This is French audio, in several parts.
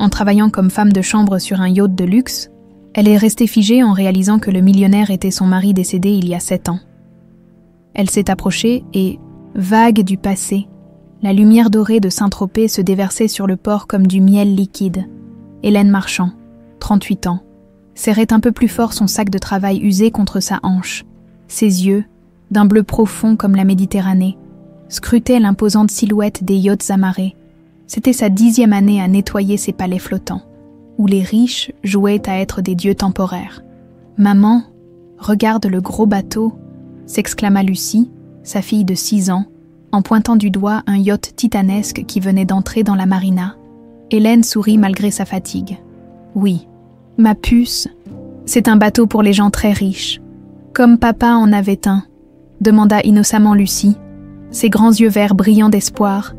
En travaillant comme femme de chambre sur un yacht de luxe, elle est restée figée en réalisant que le millionnaire était son mari décédé il y a 7 ans. Elle s'est approchée et, vague du passé, la lumière dorée de Saint-Tropez se déversait sur le port comme du miel liquide. Hélène Marchand, 38 ans, serrait un peu plus fort son sac de travail usé contre sa hanche. Ses yeux, d'un bleu profond comme la Méditerranée, scrutaient l'imposante silhouette des yachts amarrés. C'était sa 10e année à nettoyer ses palais flottants, où les riches jouaient à être des dieux temporaires. « Maman, regarde le gros bateau !» s'exclama Lucie, sa fille de 6 ans, en pointant du doigt un yacht titanesque qui venait d'entrer dans la marina. Hélène sourit malgré sa fatigue. « Oui, ma puce, c'est un bateau pour les gens très riches. Comme papa en avait un », demanda innocemment Lucie, ses grands yeux verts brillants d'espoir.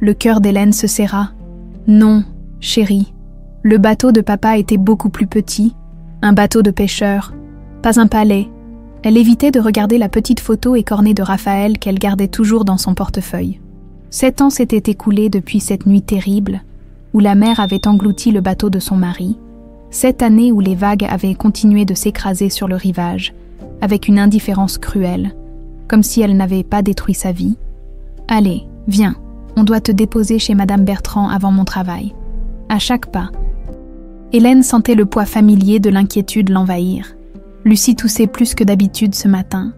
Le cœur d'Hélène se serra. « Non, chérie, le bateau de papa était beaucoup plus petit, un bateau de pêcheur, pas un palais. » Elle évitait de regarder la petite photo écornée de Raphaël qu'elle gardait toujours dans son portefeuille. 7 ans s'étaient écoulés depuis cette nuit terrible, où la mer avait englouti le bateau de son mari, 7 années où les vagues avaient continué de s'écraser sur le rivage, avec une indifférence cruelle, comme si elle n'avait pas détruit sa vie. « Allez, viens, on doit te déposer chez Madame Bertrand avant mon travail. » À chaque pas, Hélène sentait le poids familier de l'inquiétude l'envahir. Lucie toussait plus que d'habitude ce matin.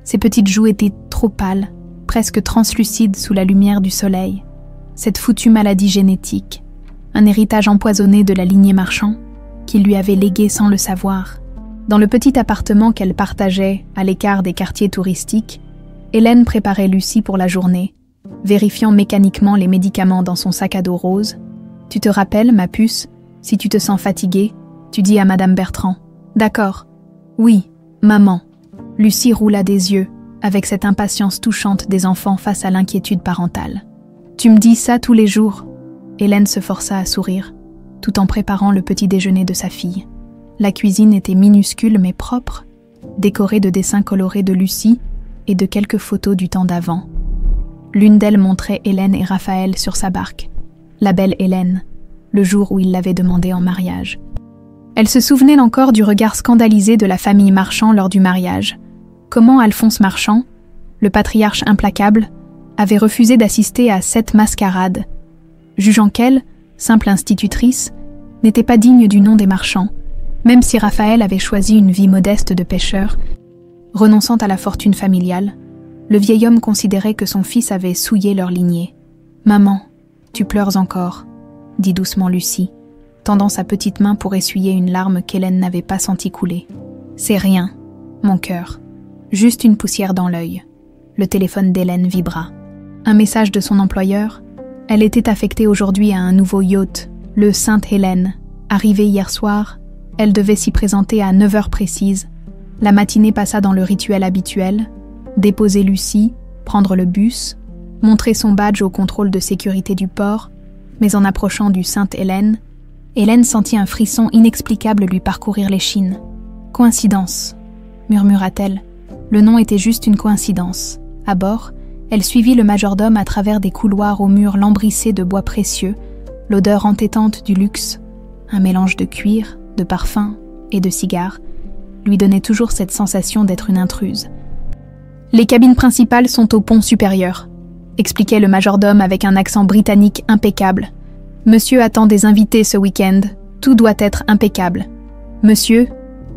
Ses petites joues étaient trop pâles, presque translucides sous la lumière du soleil. Cette foutue maladie génétique, un héritage empoisonné de la lignée Marchand, qu'il lui avait légué sans le savoir. Dans le petit appartement qu'elle partageait à l'écart des quartiers touristiques, Hélène préparait Lucie pour la journée, vérifiant mécaniquement les médicaments dans son sac à dos rose. « Tu te rappelles, ma puce, si tu te sens fatiguée, tu dis à Madame Bertrand. »« D'accord. »« Oui, maman. » Lucie roula des yeux, avec cette impatience touchante des enfants face à l'inquiétude parentale. « Tu me dis ça tous les jours ?» Hélène se força à sourire, tout en préparant le petit déjeuner de sa fille. La cuisine était minuscule mais propre, décorée de dessins colorés de Lucie et de quelques photos du temps d'avant. L'une d'elles montrait Hélène et Raphaël sur sa barque. La belle Hélène, le jour où il l'avait demandée en mariage. Elle se souvenait encore du regard scandalisé de la famille Marchand lors du mariage. Comment Alphonse Marchand, le patriarche implacable, avait refusé d'assister à cette mascarade, jugeant qu'elle, simple institutrice, n'était pas digne du nom des Marchands, même si Raphaël avait choisi une vie modeste de pêcheur. Renonçant à la fortune familiale, le vieil homme considérait que son fils avait souillé leur lignée. « Maman, tu pleures encore », dit doucement Lucie, tendant sa petite main pour essuyer une larme qu'Hélène n'avait pas senti couler. « C'est rien, mon cœur. Juste une poussière dans l'œil. » Le téléphone d'Hélène vibra. Un message de son employeur. Elle était affectée aujourd'hui à un nouveau yacht, le Sainte-Hélène. Arrivée hier soir, elle devait s'y présenter à 9 heures précises. La matinée passa dans le rituel habituel. Déposer Lucie, prendre le bus, montrer son badge au contrôle de sécurité du port, mais en approchant du Sainte-Hélène, Hélène sentit un frisson inexplicable lui parcourir l'échine. « Coïncidence », murmura-t-elle. Le nom était juste une coïncidence. À bord, elle suivit le majordome à travers des couloirs aux murs lambrissés de bois précieux, l'odeur entêtante du luxe, un mélange de cuir, de parfum et de cigares, lui donnait toujours cette sensation d'être une intruse. « Les cabines principales sont au pont supérieur », expliquait le majordome avec un accent britannique impeccable. « Monsieur attend des invités ce week-end, tout doit être impeccable. Monsieur,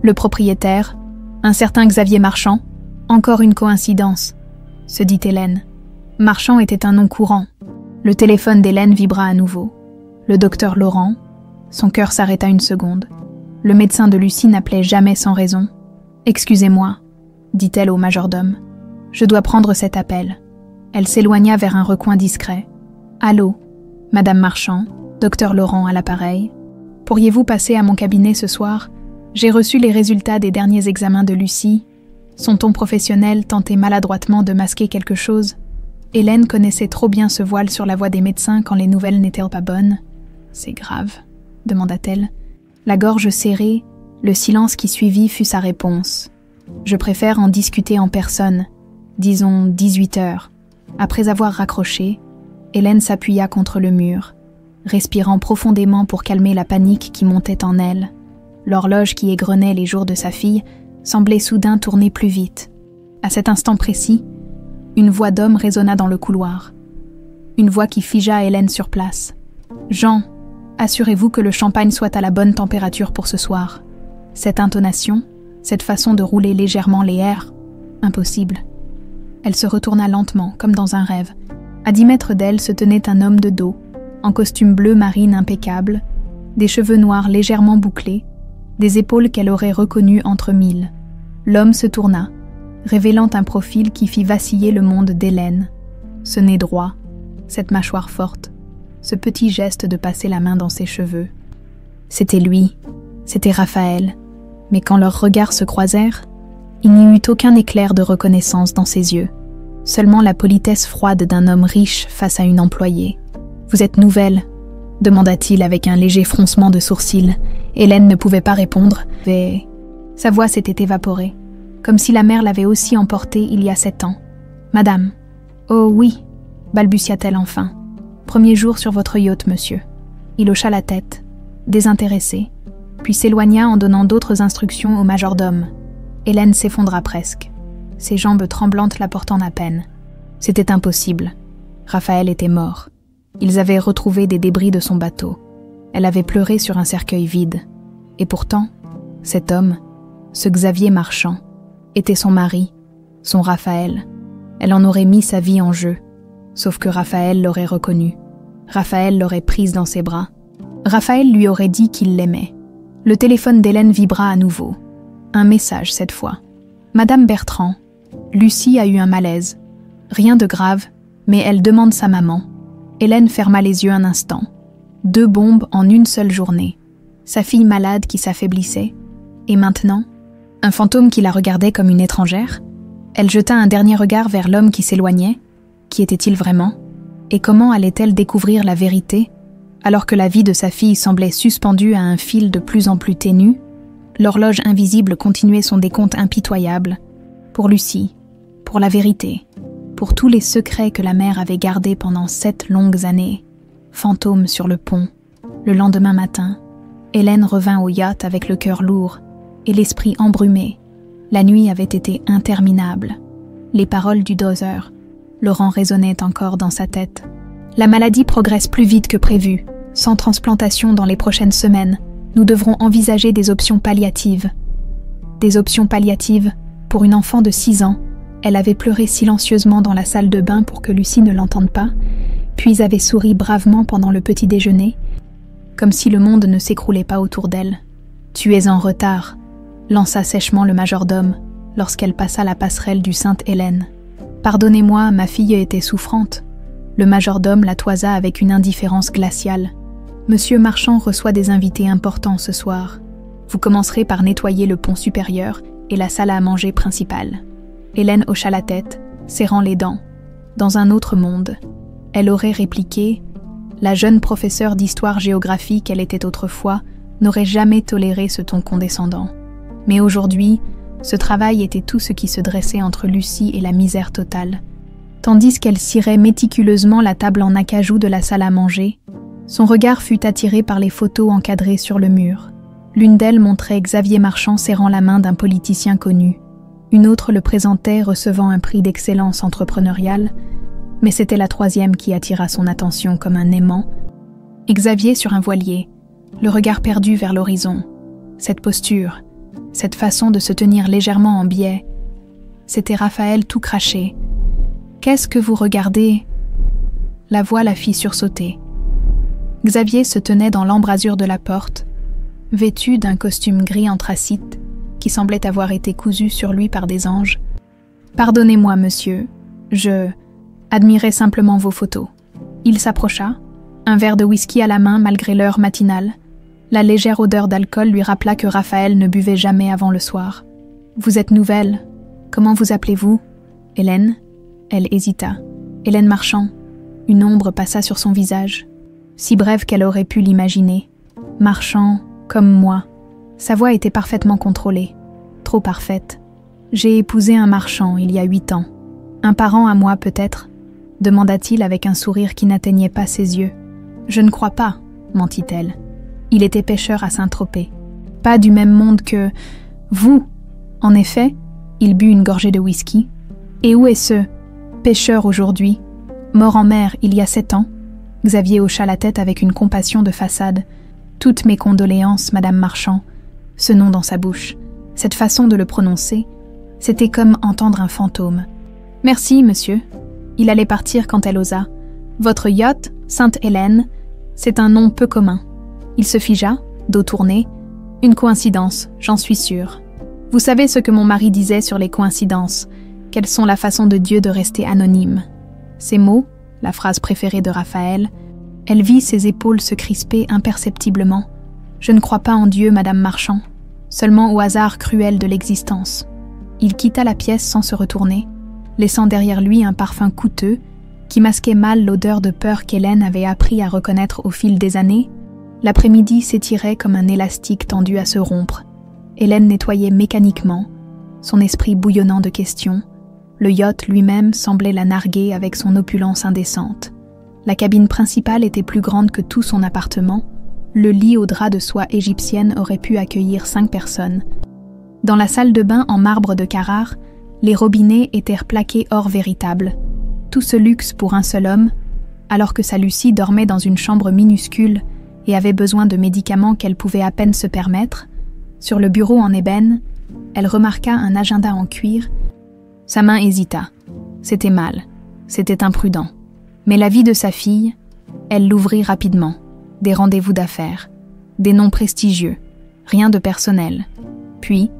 le propriétaire, un certain Xavier Marchand, encore une coïncidence, » se dit Hélène. Marchand était un nom courant. Le téléphone d'Hélène vibra à nouveau. Le docteur Laurent, son cœur s'arrêta une seconde. Le médecin de Lucie n'appelait jamais sans raison. « Excusez-moi », dit-elle au majordome. « Je dois prendre cet appel. » Elle s'éloigna vers un recoin discret. « Allô, Madame Marchand, docteur Laurent à l'appareil. Pourriez-vous passer à mon cabinet ce soir? J'ai reçu les résultats des derniers examens de Lucie. » Son ton professionnel tentait maladroitement de masquer quelque chose. Hélène connaissait trop bien ce voile sur la voix des médecins quand les nouvelles n'étaient pas bonnes. « C'est grave », demanda-t-elle. La gorge serrée, le silence qui suivit fut sa réponse. « Je préfère en discuter en personne, disons 18 heures. » Après avoir raccroché, Hélène s'appuya contre le mur. respirant profondément pour calmer la panique qui montait en elle. L'horloge qui égrenait les jours de sa fille semblait soudain tourner plus vite. À cet instant précis, une voix d'homme résonna dans le couloir. Une voix qui figea Hélène sur place. « Jean, assurez-vous que le champagne soit à la bonne température pour ce soir. » Cette intonation, cette façon de rouler légèrement les airs, impossible. Elle se retourna lentement, comme dans un rêve. À 10 mètres d'elle se tenait un homme de dos, en costume bleu marine impeccable, des cheveux noirs légèrement bouclés, des épaules qu'elle aurait reconnues entre mille. L'homme se tourna, révélant un profil qui fit vaciller le monde d'Hélène. Ce nez droit, cette mâchoire forte, ce petit geste de passer la main dans ses cheveux. C'était lui, c'était Raphaël, mais quand leurs regards se croisèrent, il n'y eut aucun éclair de reconnaissance dans ses yeux, seulement la politesse froide d'un homme riche face à une employée. « Vous êtes nouvelle ?» demanda-t-il avec un léger froncement de sourcils. Hélène ne pouvait pas répondre, mais sa voix s'était évaporée, comme si la mer l'avait aussi emportée il y a 7 ans. « Madame. »« Oh oui, » balbutia-t-elle enfin. « Premier jour sur votre yacht, monsieur. » Il hocha la tête, désintéressé, puis s'éloigna en donnant d'autres instructions au majordome. Hélène s'effondra presque, ses jambes tremblantes la portant à peine. C'était impossible. Raphaël était mort. Ils avaient retrouvé des débris de son bateau. Elle avait pleuré sur un cercueil vide. Et pourtant, cet homme, ce Xavier Marchand, était son mari, son Raphaël. Elle en aurait mis sa vie en jeu. Sauf que Raphaël l'aurait reconnue. Raphaël l'aurait prise dans ses bras. Raphaël lui aurait dit qu'il l'aimait. Le téléphone d'Hélène vibra à nouveau. Un message cette fois. « Madame Bertrand, Lucie a eu un malaise. Rien de grave, mais elle demande sa maman. » Hélène ferma les yeux un instant. 2 bombes en une seule journée. Sa fille malade qui s'affaiblissait. Et maintenant, un fantôme qui la regardait comme une étrangère. Elle jeta un dernier regard vers l'homme qui s'éloignait. Qui était-il vraiment? Et comment allait-elle découvrir la vérité, alors que la vie de sa fille semblait suspendue à un fil de plus en plus ténu? L'horloge invisible continuait son décompte impitoyable. Pour Lucie, pour la vérité, pour tous les secrets que la mère avait gardés pendant 7 longues années. Fantôme sur le pont. Le lendemain matin, Hélène revint au yacht avec le cœur lourd et l'esprit embrumé. La nuit avait été interminable. Les paroles du doseur, Laurent résonnait encore dans sa tête. La maladie progresse plus vite que prévu. Sans transplantation dans les prochaines semaines, nous devrons envisager des options palliatives. Des options palliatives pour une enfant de 6 ans. Elle avait pleuré silencieusement dans la salle de bain pour que Lucie ne l'entende pas, puis avait souri bravement pendant le petit déjeuner, comme si le monde ne s'écroulait pas autour d'elle. « Tu es en retard », lança sèchement le majordome lorsqu'elle passa la passerelle du Sainte-Hélène. « Pardonnez-moi, ma fille était souffrante. » Le majordome la toisa avec une indifférence glaciale. « Monsieur Marchand reçoit des invités importants ce soir. Vous commencerez par nettoyer le pont supérieur et la salle à manger principale. » Hélène hocha la tête, serrant les dents. Dans un autre monde, elle aurait répliqué « La jeune professeure d'histoire-géographie qu'elle était autrefois n'aurait jamais toléré ce ton condescendant. » Mais aujourd'hui, ce travail était tout ce qui se dressait entre Lucie et la misère totale. Tandis qu'elle cirait méticuleusement la table en acajou de la salle à manger, son regard fut attiré par les photos encadrées sur le mur. L'une d'elles montrait Xavier Marchand serrant la main d'un politicien connu. Une autre le présentait recevant un prix d'excellence entrepreneuriale, mais c'était la troisième qui attira son attention comme un aimant. Xavier sur un voilier, le regard perdu vers l'horizon. Cette posture, cette façon de se tenir légèrement en biais, c'était Raphaël tout craché. « Qu'est-ce que vous regardez ?» La voix la fit sursauter. Xavier se tenait dans l'embrasure de la porte, vêtu d'un costume gris anthracite qui semblait avoir été cousu sur lui par des anges. « Pardonnez-moi, monsieur, je admirais simplement vos photos. » Il s'approcha, un verre de whisky à la main malgré l'heure matinale. La légère odeur d'alcool lui rappela que Raphaël ne buvait jamais avant le soir. « Vous êtes nouvelle. Comment vous appelez-vous ?»« Hélène ?» Elle hésita. « Hélène Marchand. » Une ombre passa sur son visage, si brève qu'elle aurait pu l'imaginer. « Marchand, comme moi. » Sa voix était parfaitement contrôlée. Trop parfaite. « J'ai épousé un marchand il y a 8 ans. Un parent à moi peut-être ?» demanda-t-il avec un sourire qui n'atteignait pas ses yeux. Je ne crois pas, mentit-elle. Il était pêcheur à Saint-Tropez. Pas du même monde que vous. En effet, il but une gorgée de whisky. Et où est ce pêcheur aujourd'hui, mort en mer il y a 7 ans? Xavier hocha la tête avec une compassion de façade. Toutes mes condoléances, Madame Marchand. Ce nom dans sa bouche, cette façon de le prononcer, c'était comme entendre un fantôme. Merci, monsieur. Il allait partir quand elle osa. Votre yacht, Sainte-Hélène, c'est un nom peu commun. Il se figea, dos tourné. Une coïncidence, j'en suis sûre. Vous savez ce que mon mari disait sur les coïncidences, qu'elles sont la façon de Dieu de rester anonyme. Ces mots, la phrase préférée de Raphaël, elle vit ses épaules se crisper imperceptiblement. Je ne crois pas en Dieu, Madame Marchand, seulement au hasard cruel de l'existence. Il quitta la pièce sans se retourner, laissant derrière lui un parfum coûteux qui masquait mal l'odeur de peur qu'Hélène avait appris à reconnaître au fil des années. L'après-midi s'étirait comme un élastique tendu à se rompre. Hélène nettoyait mécaniquement, son esprit bouillonnant de questions. Le yacht lui-même semblait la narguer avec son opulence indécente. La cabine principale était plus grande que tout son appartement. Le lit aux draps de soie égyptienne aurait pu accueillir 5 personnes. Dans la salle de bain en marbre de Carrare, les robinets étaient plaqués or véritable. Tout ce luxe pour un seul homme, alors que sa Lucie dormait dans une chambre minuscule et avait besoin de médicaments qu'elle pouvait à peine se permettre. Sur le bureau en ébène, elle remarqua un agenda en cuir. Sa main hésita. C'était mal, c'était imprudent. Mais la vie de sa fille, elle l'ouvrit rapidement. Des rendez-vous d'affaires, des noms prestigieux, rien de personnel. Puis,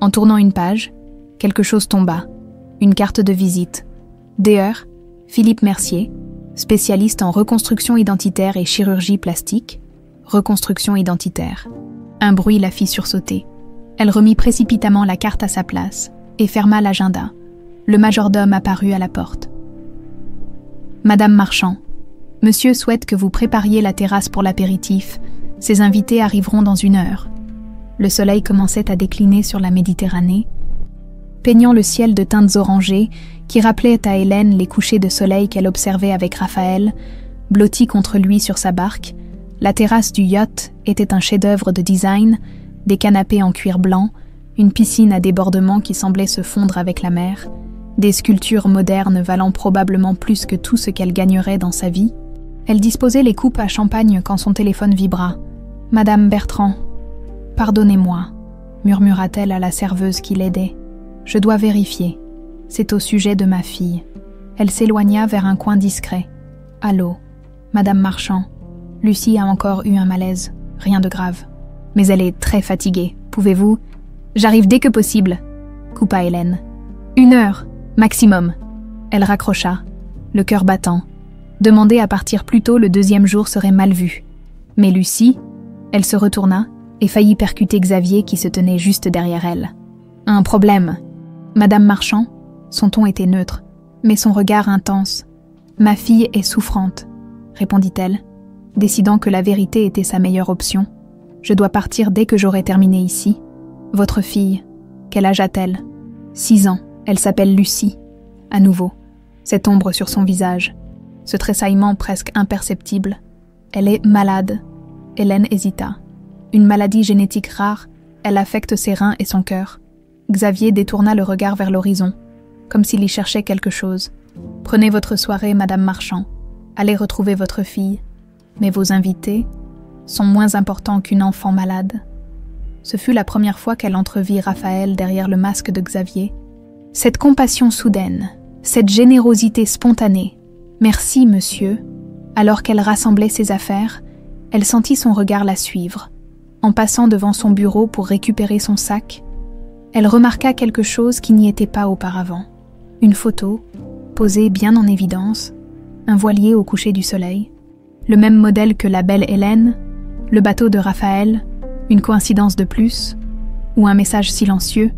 en tournant une page, quelque chose tomba, une carte de visite. Dr. Philippe Mercier, spécialiste en reconstruction identitaire et chirurgie plastique. Reconstruction identitaire. Un bruit la fit sursauter. Elle remit précipitamment la carte à sa place et ferma l'agenda. Le majordome apparut à la porte. Madame Marchand, monsieur souhaite que vous prépariez la terrasse pour l'apéritif. Ses invités arriveront dans 1 heure. Le soleil commençait à décliner sur la Méditerranée, peignant le ciel de teintes orangées qui rappelaient à Hélène les couchers de soleil qu'elle observait avec Raphaël, blotti contre lui sur sa barque. La terrasse du yacht était un chef-d'œuvre de design, des canapés en cuir blanc, une piscine à débordement qui semblait se fondre avec la mer, des sculptures modernes valant probablement plus que tout ce qu'elle gagnerait dans sa vie. Elle disposait les coupes à champagne quand son téléphone vibra. « Madame Bertrand, pardonnez-moi », murmura-t-elle à la serveuse qui l'aidait. « Je dois vérifier. C'est au sujet de ma fille. » Elle s'éloigna vers un coin discret. « Allô, Madame Marchand. Lucie a encore eu un malaise. Rien de grave. Mais elle est très fatiguée. Pouvez-vous... »« J'arrive dès que possible, » coupa Hélène. « 1 heure, maximum. » Elle raccrocha, le cœur battant. Demander à partir plus tôt le 2e jour serait mal vu. Mais Lucie, elle se retourna et faillit percuter Xavier qui se tenait juste derrière elle. « Un problème. » Madame Marchand, son ton était neutre, mais son regard intense. « Ma fille est souffrante, » répondit-elle, décidant que la vérité était sa meilleure option. « Je dois partir dès que j'aurai terminé ici. » Votre fille, quel âge a-t-elle ? 6 ans. Elle s'appelle Lucie. À nouveau, cette ombre sur son visage, ce tressaillement presque imperceptible. Elle est malade. Hélène hésita. Une maladie génétique rare, elle affecte ses reins et son cœur. Xavier détourna le regard vers l'horizon, comme s'il y cherchait quelque chose. Prenez votre soirée, Madame Marchand. Allez retrouver votre fille. Mais vos invités sont moins importants qu'une enfant malade. Ce fut la première fois qu'elle entrevit Raphaël derrière le masque de Xavier. Cette compassion soudaine, cette générosité spontanée. « Merci, monsieur ». Alors qu'elle rassemblait ses affaires, elle sentit son regard la suivre. En passant devant son bureau pour récupérer son sac, elle remarqua quelque chose qui n'y était pas auparavant. Une photo, posée bien en évidence, un voilier au coucher du soleil, le même modèle que la belle Hélène, le bateau de Raphaël, une coïncidence de plus, ou un message silencieux.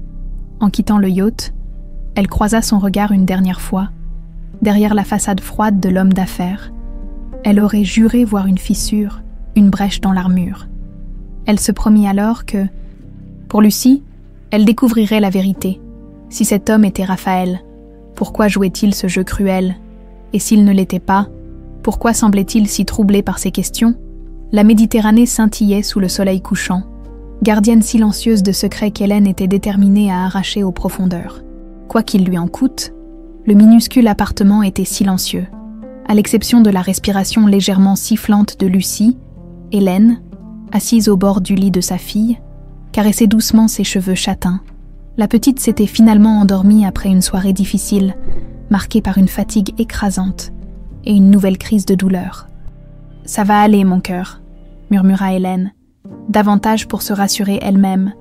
En quittant le yacht, elle croisa son regard une dernière fois, derrière la façade froide de l'homme d'affaires. Elle aurait juré voir une fissure, une brèche dans l'armure. Elle se promit alors que, pour Lucie, elle découvrirait la vérité. Si cet homme était Raphaël, pourquoi jouait-il ce jeu cruel ? Et s'il ne l'était pas, Pourquoi semblait-il si troublé par ces questions? La Méditerranée scintillait sous le soleil couchant, gardienne silencieuse de secrets qu'Hélène était déterminée à arracher aux profondeurs. Quoi qu'il lui en coûte, le minuscule appartement était silencieux. À l'exception de la respiration légèrement sifflante de Lucie, Hélène, assise au bord du lit de sa fille, caressait doucement ses cheveux châtains. La petite s'était finalement endormie après une soirée difficile, marquée par une fatigue écrasante et une nouvelle crise de douleur. « Ça va aller, mon cœur », murmura Hélène, davantage pour se rassurer elle-même.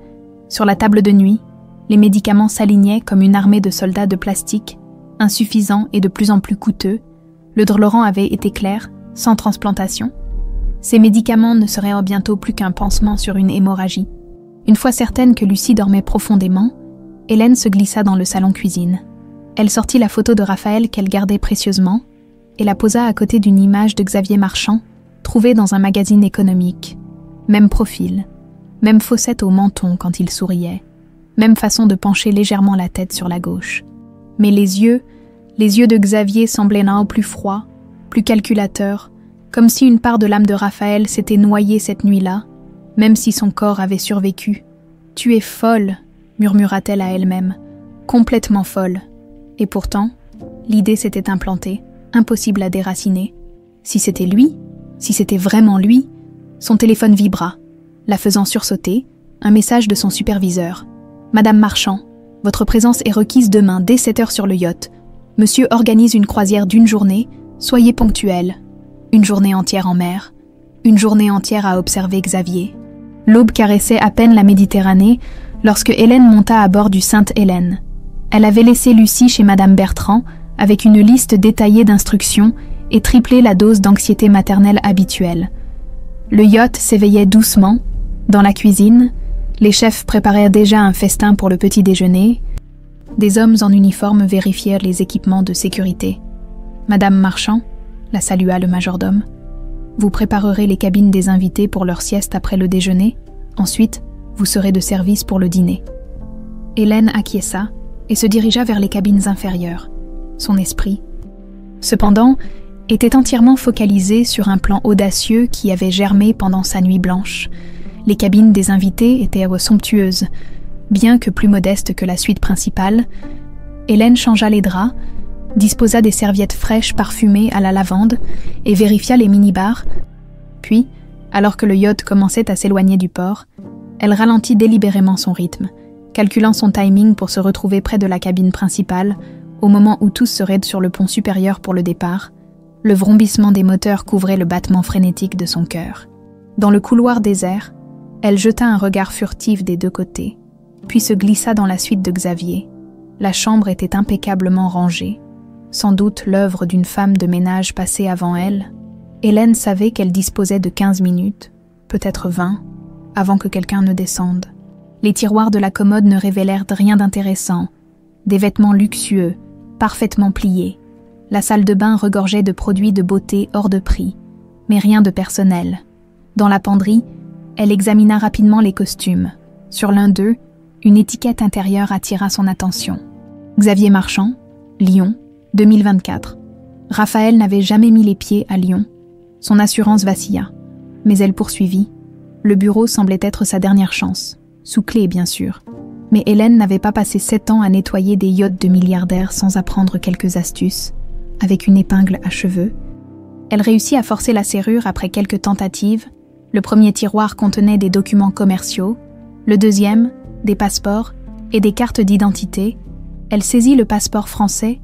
Sur la table de nuit, les médicaments s'alignaient comme une armée de soldats de plastique, insuffisants et de plus en plus coûteux. Le Drolorant avait été clair, sans transplantation. Ces médicaments ne seraient bientôt plus qu'un pansement sur une hémorragie. Une fois certaine que Lucie dormait profondément, Hélène se glissa dans le salon-cuisine. Elle sortit la photo de Raphaël qu'elle gardait précieusement et la posa à côté d'une image de Xavier Marchand, trouvée dans un magazine économique. Même profil, même fossette au menton quand il souriait, même façon de pencher légèrement la tête sur la gauche. Mais les yeux de Xavier semblaient non plus froids, plus calculateurs, comme si une part de l'âme de Raphaël s'était noyée cette nuit-là, même si son corps avait survécu. « Tu es folle », murmura-t-elle à elle-même, complètement folle. Et pourtant, l'idée s'était implantée, impossible à déraciner. Si c'était lui, si c'était vraiment lui, son téléphone vibra, la faisant sursauter, un message de son superviseur. « Madame Marchand, votre présence est requise demain dès 7h sur le yacht. Monsieur organise une croisière d'1 journée, soyez ponctuelle. Une journée entière en mer, une journée entière à observer Xavier. » L'aube caressait à peine la Méditerranée lorsque Hélène monta à bord du Sainte-Hélène. Elle avait laissé Lucie chez Madame Bertrand avec une liste détaillée d'instructions et triplé la dose d'anxiété maternelle habituelle. Le yacht s'éveillait doucement. Dans la cuisine, les chefs préparèrent déjà un festin pour le petit déjeuner. Des hommes en uniforme vérifièrent les équipements de sécurité. Madame Marchand, la salua le majordome. Vous préparerez les cabines des invités pour leur sieste après le déjeuner. Ensuite, vous serez de service pour le dîner. Hélène acquiesça et se dirigea vers les cabines inférieures. Son esprit, cependant, était entièrement focalisé sur un plan audacieux qui avait germé pendant sa nuit blanche. Les cabines des invités étaient somptueuses, bien que plus modestes que la suite principale. Hélène changea les draps, disposa des serviettes fraîches parfumées à la lavande et vérifia les mini-bars. Puis, alors que le yacht commençait à s'éloigner du port, elle ralentit délibérément son rythme, calculant son timing pour se retrouver près de la cabine principale au moment où tous seraient sur le pont supérieur pour le départ. Le vrombissement des moteurs couvrait le battement frénétique de son cœur. Dans le couloir désert, elle jeta un regard furtif des deux côtés, puis se glissa dans la suite de Xavier. La chambre était impeccablement rangée, sans doute l'œuvre d'une femme de ménage passée avant elle. Hélène savait qu'elle disposait de 15 minutes, peut-être 20, avant que quelqu'un ne descende. Les tiroirs de la commode ne révélèrent rien d'intéressant, des vêtements luxueux, parfaitement pliés. La salle de bain regorgeait de produits de beauté hors de prix, mais rien de personnel. Dans la penderie, elle examina rapidement les costumes. Sur l'un d'eux, une étiquette intérieure attira son attention. Xavier Marchand, Lyon, 2024. Raphaël n'avait jamais mis les pieds à Lyon. Son assurance vacilla, mais elle poursuivit. Le bureau semblait être sa dernière chance, sous clé bien sûr. Mais Hélène n'avait pas passé 7 ans à nettoyer des yachts de milliardaires sans apprendre quelques astuces. Avec une épingle à cheveux, elle réussit à forcer la serrure après quelques tentatives. Le premier tiroir contenait des documents commerciaux, le deuxième, des passeports et des cartes d'identité. Elle saisit le passeport français,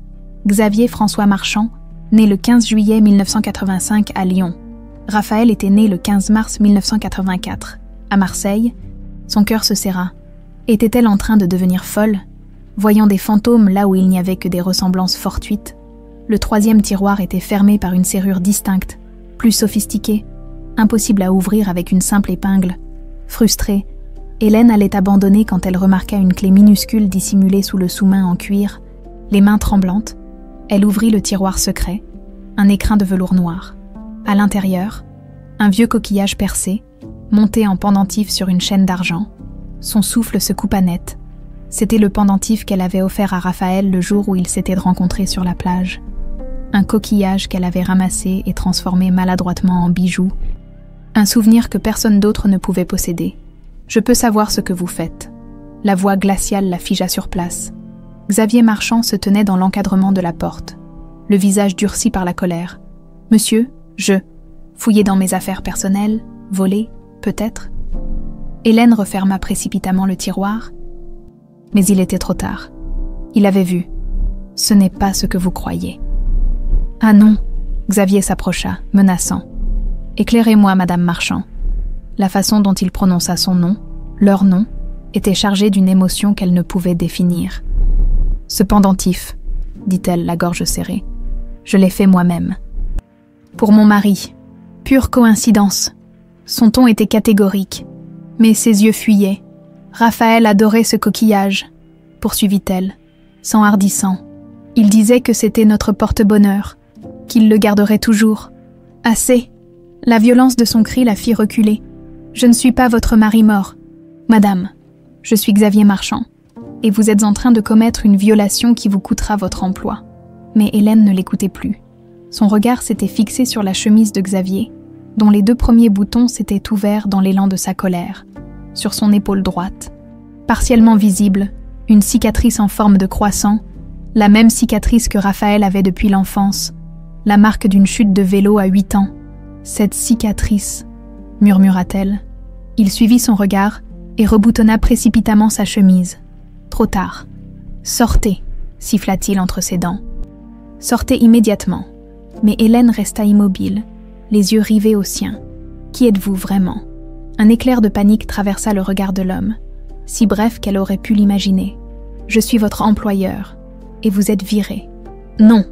Xavier François Marchand, né le 15 juillet 1985 à Lyon. Raphaël était né le 15 mars 1984. À Marseille, son cœur se serra. Était-elle en train de devenir folle, voyant des fantômes là où il n'y avait que des ressemblances fortuites? Le troisième tiroir était fermé par une serrure distincte, plus sophistiquée, impossible à ouvrir avec une simple épingle. Frustrée, Hélène allait abandonner quand elle remarqua une clé minuscule dissimulée sous le sous-main en cuir. Les mains tremblantes, elle ouvrit le tiroir secret, un écrin de velours noir. À l'intérieur, un vieux coquillage percé, monté en pendentif sur une chaîne d'argent. Son souffle se coupa net. C'était le pendentif qu'elle avait offert à Raphaël le jour où ils s'étaient rencontrés sur la plage. un coquillage qu'elle avait ramassé et transformé maladroitement en bijou, un souvenir que personne d'autre ne pouvait posséder. « Je peux savoir ce que vous faites. » La voix glaciale la figea sur place. Xavier Marchand se tenait dans l'encadrement de la porte, le visage durci par la colère. « Monsieur, fouillez dans mes affaires personnelles, volé, peut-être ?» Hélène referma précipitamment le tiroir. Mais il était trop tard. Il avait vu. « Ce n'est pas ce que vous croyez. »« Ah non !» Xavier s'approcha, menaçant. « Éclairez-moi, Madame Marchand. » La façon dont il prononça son nom, leur nom, était chargée d'une émotion qu'elle ne pouvait définir. « Ce pendentif, dit-elle, la gorge serrée, je l'ai fait moi-même. Pour mon mari. Pure coïncidence. » Son ton était catégorique, mais ses yeux fuyaient. « Raphaël adorait ce coquillage, poursuivit-elle, s'enhardissant. Il disait que c'était notre porte-bonheur, qu'il le garderait toujours. Assez !» La violence de son cri la fit reculer. « Je ne suis pas votre mari mort. Madame, je suis Xavier Marchand, et vous êtes en train de commettre une violation qui vous coûtera votre emploi. » Mais Hélène ne l'écoutait plus. Son regard s'était fixé sur la chemise de Xavier, dont les 2 premiers boutons s'étaient ouverts dans l'élan de sa colère, sur son épaule droite. Partiellement visible, une cicatrice en forme de croissant, la même cicatrice que Raphaël avait depuis l'enfance, la marque d'une chute de vélo à 8 ans. « Cette cicatrice », murmura-t-elle. Il suivit son regard et reboutonna précipitamment sa chemise. Trop tard. « Sortez », siffla-t-il entre ses dents. « Sortez immédiatement. » Mais Hélène resta immobile, les yeux rivés aux siens. « Qui êtes-vous vraiment ?» Un éclair de panique traversa le regard de l'homme, si bref qu'elle aurait pu l'imaginer. « Je suis votre employeur, et vous êtes viré. »« Non »,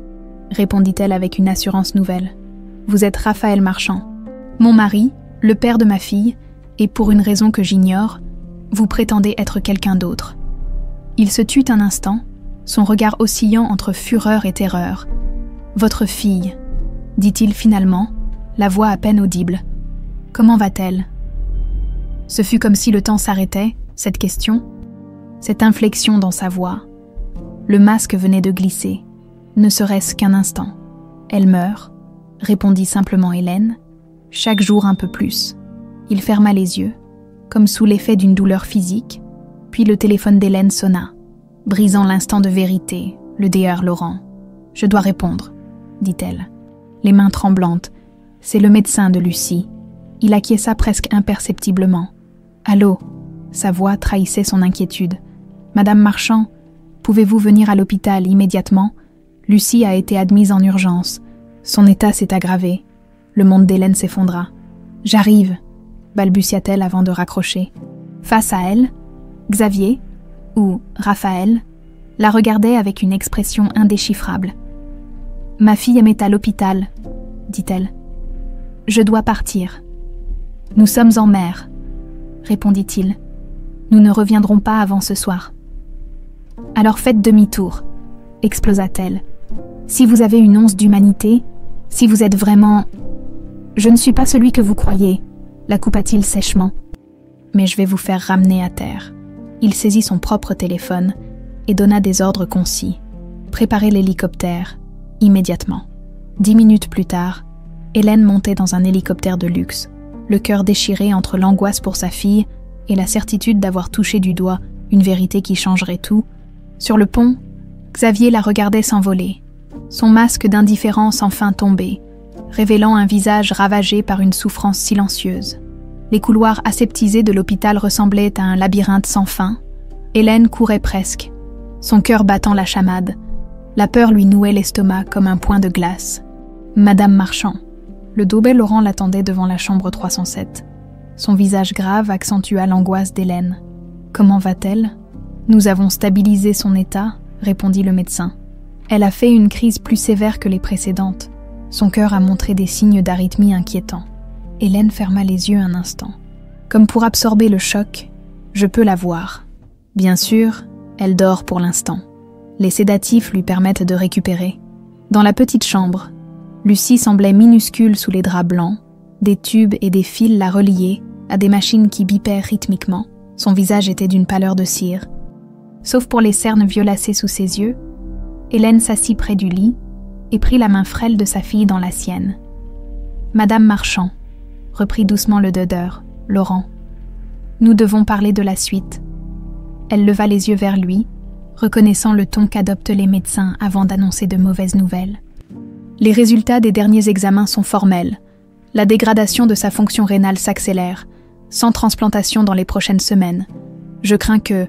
répondit-elle avec une assurance nouvelle. « Vous êtes Raphaël Marchand. Mon mari, le père de ma fille, et pour une raison que j'ignore, vous prétendez être quelqu'un d'autre. » Il se tut un instant, son regard oscillant entre fureur et terreur. « Votre fille, » dit-il finalement, la voix à peine audible. « Comment va-t-elle » Ce fut comme si le temps s'arrêtait, cette question, cette inflexion dans sa voix. Le masque venait de glisser, ne serait-ce qu'un instant. « Elle meurt », répondit simplement Hélène, « chaque jour un peu plus. » Il ferma les yeux, comme sous l'effet d'une douleur physique, puis le téléphone d'Hélène sonna, brisant l'instant de vérité, le DR Laurent. « Je dois répondre, » dit-elle, les mains tremblantes. « C'est le médecin de Lucie. » Il acquiesça presque imperceptiblement. « Allô ?» Sa voix trahissait son inquiétude. « Madame Marchand, pouvez-vous venir à l'hôpital immédiatement ? Lucie a été admise en urgence. Son état s'est aggravé. » Le monde d'Hélène s'effondra. « J'arrive !» balbutia-t-elle avant de raccrocher. Face à elle, Xavier, ou Raphaël, la regardait avec une expression indéchiffrable. « Ma fille est à l'hôpital, » dit-elle. « Je dois partir. »« Nous sommes en mer, » répondit-il. « Nous ne reviendrons pas avant ce soir. »« Alors faites demi-tour, » explosa-t-elle. « Si vous avez une once d'humanité, si vous êtes vraiment... »« Je ne suis pas celui que vous croyez, » la coupa-t-il sèchement. « Mais je vais vous faire ramener à terre. » Il saisit son propre téléphone et donna des ordres concis. « Préparez l'hélicoptère, immédiatement. » 10 minutes plus tard, Hélène montait dans un hélicoptère de luxe, le cœur déchiré entre l'angoisse pour sa fille et la certitude d'avoir touché du doigt une vérité qui changerait tout. Sur le pont, Xavier la regardait s'envoler, son masque d'indifférence enfin tombé, révélant un visage ravagé par une souffrance silencieuse. Les couloirs aseptisés de l'hôpital ressemblaient à un labyrinthe sans fin. Hélène courait presque, son cœur battant la chamade. La peur lui nouait l'estomac comme un point de glace. Madame Marchand. Le dobet Laurent l'attendait devant la chambre 307. Son visage grave accentua l'angoisse d'Hélène. « Comment va-t-elle » ? « Nous avons stabilisé son état, » répondit le médecin. « Elle a fait une crise plus sévère que les précédentes. Son cœur a montré des signes d'arythmie inquiétants. » Hélène ferma les yeux un instant. Comme pour absorber le choc, je peux la voir. Bien sûr, elle dort pour l'instant. Les sédatifs lui permettent de récupérer. Dans la petite chambre, Lucie semblait minuscule sous les draps blancs. Des tubes et des fils la reliaient à des machines qui bipaient rythmiquement. Son visage était d'une pâleur de cire. Sauf pour les cernes violacées sous ses yeux, Hélène s'assit près du lit et prit la main frêle de sa fille dans la sienne. « Madame Marchand, » reprit doucement le dedeur, Laurent, « nous devons parler de la suite. » Elle leva les yeux vers lui, reconnaissant le ton qu'adoptent les médecins avant d'annoncer de mauvaises nouvelles. Les résultats des derniers examens sont formels. La dégradation de sa fonction rénale s'accélère, sans transplantation dans les prochaines semaines. Je crains que...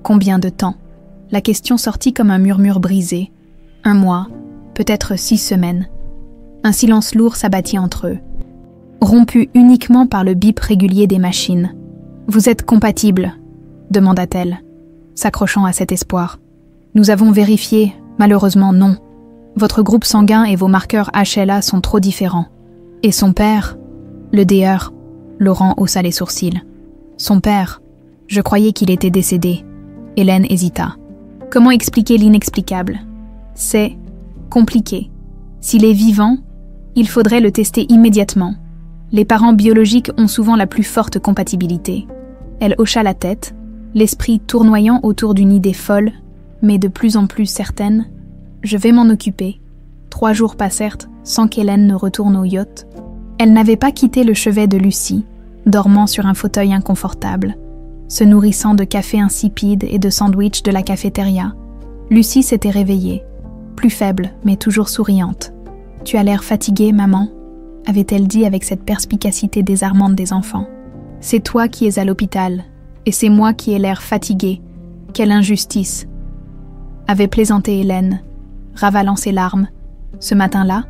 Combien de temps ? La question sortit comme un murmure brisé. 1 mois, peut-être 6 semaines. Un silence lourd s'abattit entre eux, rompu uniquement par le bip régulier des machines. « Vous êtes compatibles ?» demanda-t-elle, s'accrochant à cet espoir. « Nous avons vérifié, malheureusement non. Votre groupe sanguin et vos marqueurs HLA sont trop différents. Et son père, le DR, Laurent haussa les sourcils. Son père, je croyais qu'il était décédé. Hélène hésita. Comment expliquer l'inexplicable ? C'est compliqué. S'il est vivant, il faudrait le tester immédiatement. Les parents biologiques ont souvent la plus forte compatibilité. Elle hocha la tête, l'esprit tournoyant autour d'une idée folle, mais de plus en plus certaine. Je vais m'en occuper. 3 jours passèrent sans qu'Hélène ne retourne au yacht. Elle n'avait pas quitté le chevet de Lucie, dormant sur un fauteuil inconfortable, se nourrissant de café insipide et de sandwichs de la cafétéria. Lucie s'était réveillée, plus faible mais toujours souriante. « Tu as l'air fatiguée, maman ?» avait-elle dit avec cette perspicacité désarmante des enfants. « C'est toi qui es à l'hôpital, et c'est moi qui ai l'air fatiguée. Quelle injustice !» avait plaisanté Hélène, ravalant ses larmes. Ce matin-là,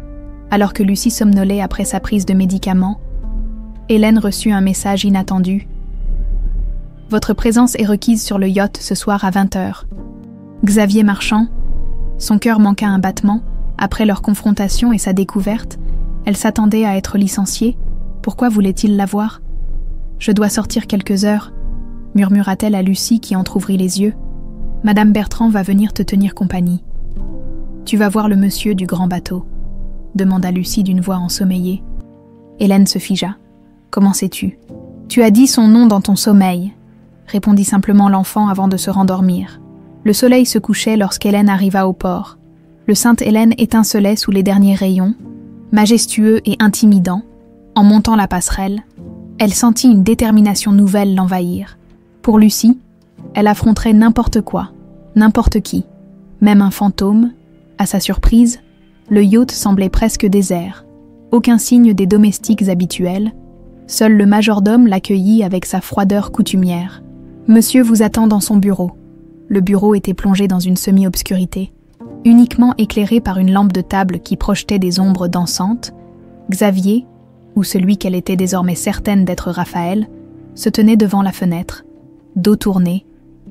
alors que Lucie somnolait après sa prise de médicaments, Hélène reçut un message inattendu. « Votre présence est requise sur le yacht ce soir à 20h. » Xavier Marchand, son cœur manqua un battement. Après leur confrontation et sa découverte, elle s'attendait à être licenciée. Pourquoi voulait-il la voir ? « Je dois sortir quelques heures, » murmura-t-elle à Lucie qui entr'ouvrit les yeux. « Madame Bertrand va venir te tenir compagnie. »« Tu vas voir le monsieur du grand bateau ?» demanda Lucie d'une voix ensommeillée. Hélène se figea. « Comment sais-tu ? » ?»« Tu as dit son nom dans ton sommeil, » répondit simplement l'enfant avant de se rendormir. Le soleil se couchait lorsqu'Hélène arriva au port. Le Sainte-Hélène étincelait sous les derniers rayons, majestueux et intimidant. En montant la passerelle, elle sentit une détermination nouvelle l'envahir. Pour Lucie, elle affronterait n'importe quoi, n'importe qui, même un fantôme. À sa surprise, le yacht semblait presque désert. Aucun signe des domestiques habituels. Seul le majordome l'accueillit avec sa froideur coutumière. « Monsieur vous attend dans son bureau. » Le bureau était plongé dans une semi-obscurité. Uniquement éclairé par une lampe de table qui projetait des ombres dansantes, Xavier, ou celui qu'elle était désormais certaine d'être Raphaël, se tenait devant la fenêtre, dos tourné,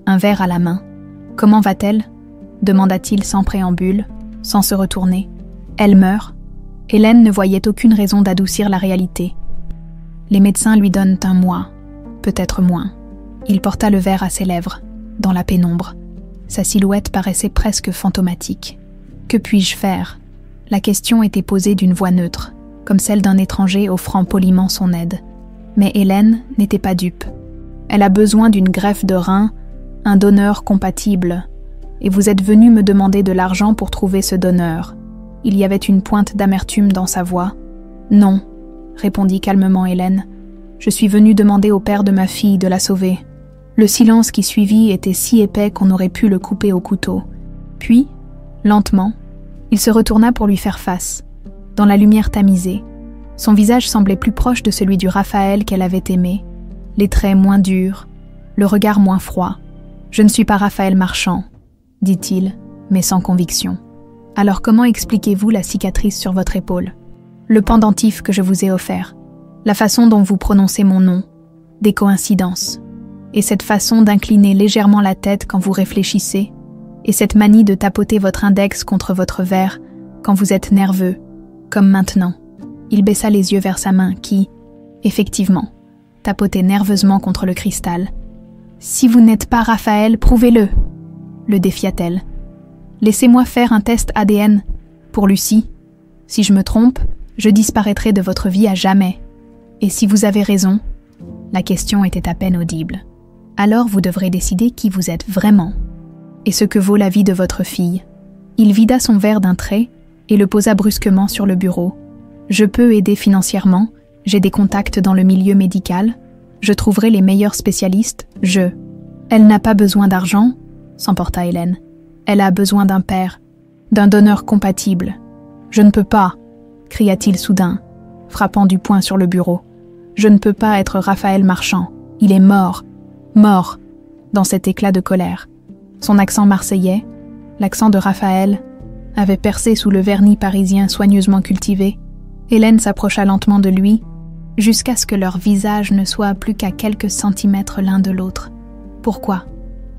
un verre à la main. « Comment va-t-elle » demanda-t-il sans préambule, sans se retourner. « Elle meurt. » Hélène ne voyait aucune raison d'adoucir la réalité. Les médecins lui donnent 1 mois, peut-être moins. Il porta le verre à ses lèvres, dans la pénombre. Sa silhouette paraissait presque fantomatique. « Que puis-je faire ?» La question était posée d'une voix neutre, comme celle d'un étranger offrant poliment son aide. Mais Hélène n'était pas dupe. Elle a besoin d'une greffe de rein, un donneur compatible. Et vous êtes venu me demander de l'argent pour trouver ce donneur. Il y avait une pointe d'amertume dans sa voix. « Non, » répondit calmement Hélène. « Je suis venue demander au père de ma fille de la sauver. » Le silence qui suivit était si épais qu'on aurait pu le couper au couteau. Puis, lentement, il se retourna pour lui faire face. Dans la lumière tamisée, son visage semblait plus proche de celui du Raphaël qu'elle avait aimé, les traits moins durs, le regard moins froid. « Je ne suis pas Raphaël Marchand, » dit-il, mais sans conviction. « Alors comment expliquez-vous la cicatrice sur votre épaule ? Le pendentif que je vous ai offert, la façon dont vous prononcez mon nom, des coïncidences. Et cette façon d'incliner légèrement la tête quand vous réfléchissez, et cette manie de tapoter votre index contre votre verre quand vous êtes nerveux, comme maintenant. » Il baissa les yeux vers sa main qui, effectivement, tapotait nerveusement contre le cristal. « Si vous n'êtes pas Raphaël, prouvez-le !» le défia-t-elle. « Laissez-moi faire un test ADN pour Lucie. Si je me trompe, je disparaîtrai de votre vie à jamais. Et si vous avez raison, » la question était à peine audible. « Alors vous devrez décider qui vous êtes vraiment, et ce que vaut la vie de votre fille. » Il vida son verre d'un trait, et le posa brusquement sur le bureau. « Je peux aider financièrement, j'ai des contacts dans le milieu médical, je trouverai les meilleurs spécialistes, Elle n'a pas besoin d'argent, s'emporta Hélène. Elle a besoin d'un père, d'un donneur compatible. Je ne peux pas, cria-t-il soudain, frappant du poing sur le bureau. Je ne peux pas être Raphaël Marchand. Il est mort, mort, dans cet éclat de colère. Son accent marseillais, l'accent de Raphaël, avait percé sous le vernis parisien soigneusement cultivé. Hélène s'approcha lentement de lui, jusqu'à ce que leurs visages ne soient plus qu'à quelques centimètres l'un de l'autre. « Pourquoi »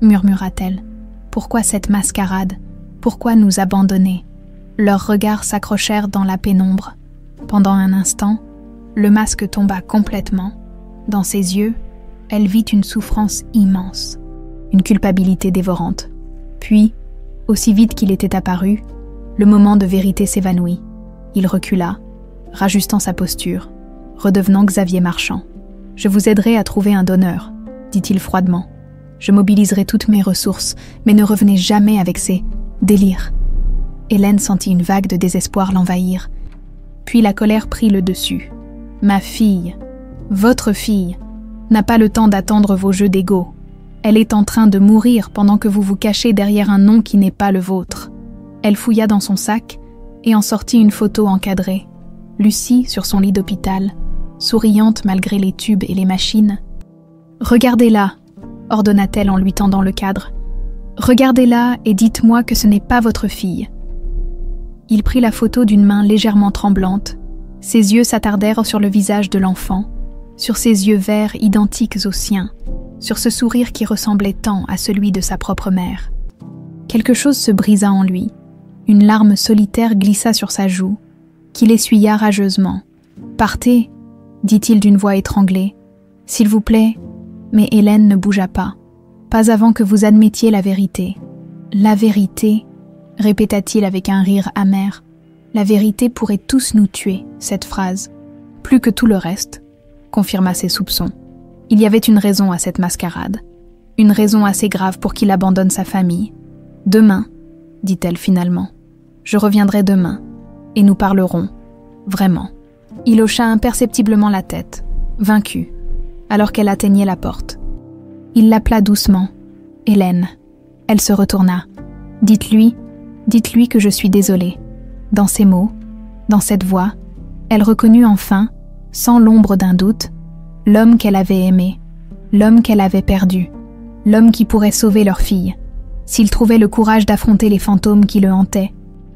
murmura-t-elle. « Pourquoi cette mascarade ? Pourquoi nous abandonner ?» Leurs regards s'accrochèrent dans la pénombre. Pendant un instant, le masque tomba complètement. Dans ses yeux, elle vit une souffrance immense, une culpabilité dévorante. Puis, aussi vite qu'il était apparu, le moment de vérité s'évanouit. Il recula, rajustant sa posture, redevenant Xavier Marchand. « Je vous aiderai à trouver un donneur, » dit-il froidement. « Je mobiliserai toutes mes ressources, mais ne revenez jamais avec ces délires. » Hélène sentit une vague de désespoir l'envahir. Puis la colère prit le dessus. « Ma fille, votre fille, n'a pas le temps d'attendre vos jeux d'ego. Elle est en train de mourir pendant que vous vous cachez derrière un nom qui n'est pas le vôtre. » Elle fouilla dans son sac et en sortit une photo encadrée. Lucie, sur son lit d'hôpital, souriante malgré les tubes et les machines. « Regardez-la » ordonna-t-elle en lui tendant le cadre. « Regardez-la et dites-moi que ce n'est pas votre fille. » Il prit la photo d'une main légèrement tremblante. Ses yeux s'attardèrent sur le visage de l'enfant, sur ses yeux verts identiques aux siens, sur ce sourire qui ressemblait tant à celui de sa propre mère. Quelque chose se brisa en lui. Une larme solitaire glissa sur sa joue, qu'il essuya rageusement. « Partez » dit-il d'une voix étranglée. « S'il vous plaît » Mais Hélène ne bougea pas. « Pas avant que vous admettiez la vérité. »« La vérité » répéta-t-il avec un rire amer. « La vérité pourrait tous nous tuer, cette phrase. Plus que tout le reste, » confirma ses soupçons. Il y avait une raison à cette mascarade. Une raison assez grave pour qu'il abandonne sa famille. « Demain, » dit-elle finalement. « Je reviendrai demain, et nous parlerons. Vraiment. » Il hocha imperceptiblement la tête, vaincu, alors qu'elle atteignait la porte. Il l'appela doucement. « Hélène. » Elle se retourna. « Dites-lui que je suis désolée. » Dans ces mots, dans cette voix, elle reconnut enfin, sans l'ombre d'un doute, l'homme qu'elle avait aimé, l'homme qu'elle avait perdu, l'homme qui pourrait sauver leur fille, s'il trouvait le courage d'affronter les fantômes qui le hantaient.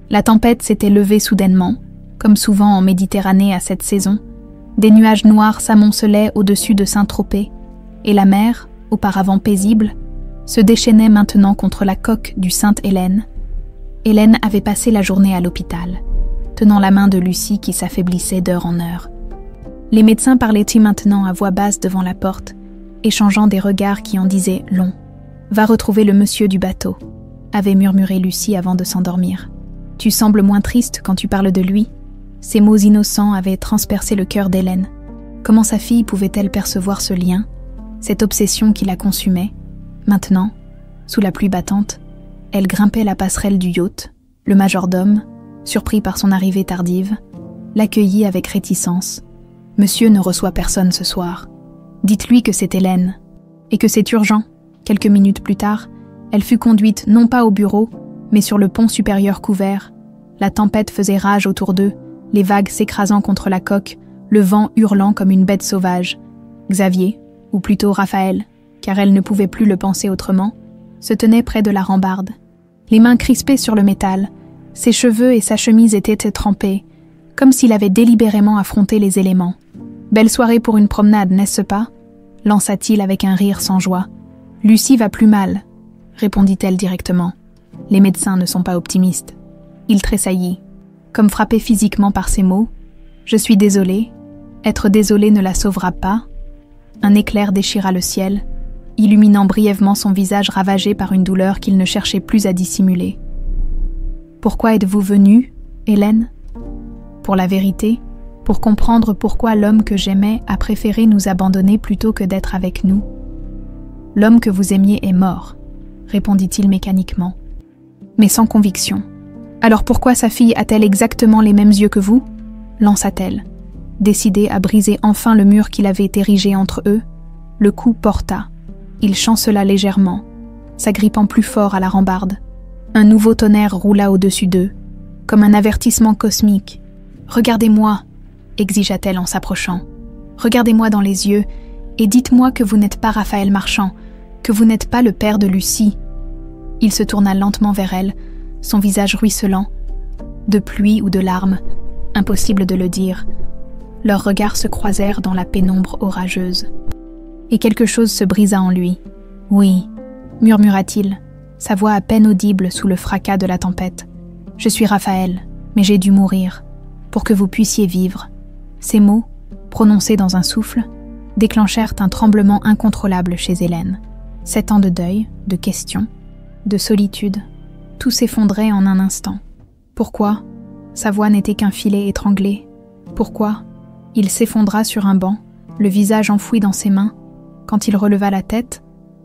La tempête s'était levée soudainement, comme souvent en Méditerranée à cette saison. Des nuages noirs s'amoncelaient au-dessus de Saint-Tropez, et la mer, auparavant paisible, se déchaînait maintenant contre la coque du Sainte-Hélène. Hélène avait passé la journée à l'hôpital, tenant la main de Lucie qui s'affaiblissait d'heure en heure. Les médecins parlaient-ils maintenant à voix basse devant la porte, échangeant des regards qui en disaient long. « Va retrouver le monsieur du bateau », avait murmuré Lucie avant de s'endormir. « Tu sembles moins triste quand tu parles de lui ?» Ces mots innocents avaient transpercé le cœur d'Hélène. Comment sa fille pouvait-elle percevoir ce lien, cette obsession qui la consumait? Maintenant, sous la pluie battante, elle grimpait la passerelle du yacht. Le majordome, surpris par son arrivée tardive, l'accueillit avec réticence. « Monsieur ne reçoit personne ce soir. Dites-lui que c'est Hélène, et que c'est urgent. » Quelques minutes plus tard, elle fut conduite non pas au bureau, mais sur le pont supérieur couvert. La tempête faisait rage autour d'eux, les vagues s'écrasant contre la coque, le vent hurlant comme une bête sauvage. Xavier, ou plutôt Raphaël, car elle ne pouvait plus le penser autrement, se tenait près de la rambarde. Les mains crispées sur le métal, ses cheveux et sa chemise étaient trempés, comme s'il avait délibérément affronté les éléments. « Belle soirée pour une promenade, n'est-ce pas ?» lança-t-il avec un rire sans joie. « Lucie va plus mal, » répondit-elle directement. « Les médecins ne sont pas optimistes. » Il tressaillit, comme frappé physiquement par ces mots. « Je suis désolé. Être désolé ne la sauvera pas. » Un éclair déchira le ciel, illuminant brièvement son visage ravagé par une douleur qu'il ne cherchait plus à dissimuler. « Pourquoi êtes-vous venue, Hélène ? Pour la vérité, pour comprendre pourquoi l'homme que j'aimais a préféré nous abandonner plutôt que d'être avec nous. L'homme que vous aimiez est mort, » répondit-il mécaniquement, mais sans conviction. Alors pourquoi sa fille a-t-elle exactement les mêmes yeux que vous ? Lança-t-elle. Décidée à briser enfin le mur qu'il avait érigé entre eux, le coup porta. Il chancela légèrement, s'agrippant plus fort à la rambarde. Un nouveau tonnerre roula au-dessus d'eux, comme un avertissement cosmique. « Regardez-moi » exigea-t-elle en s'approchant. « Regardez-moi dans les yeux et dites-moi que vous n'êtes pas Raphaël Marchand, que vous n'êtes pas le père de Lucie. » Il se tourna lentement vers elle, son visage ruisselant, de pluie ou de larmes, impossible de le dire. Leurs regards se croisèrent dans la pénombre orageuse. Et quelque chose se brisa en lui. « Oui » murmura-t-il, sa voix à peine audible sous le fracas de la tempête. « Je suis Raphaël, mais j'ai dû mourir, pour que vous puissiez vivre. » Ces mots, prononcés dans un souffle, déclenchèrent un tremblement incontrôlable chez Hélène. 7 ans de deuil, de questions, de solitude, tout s'effondrait en un instant. Pourquoi ? Sa voix n'était qu'un filet étranglé. Pourquoi ? Il s'effondra sur un banc, le visage enfoui dans ses mains. Quand il releva la tête,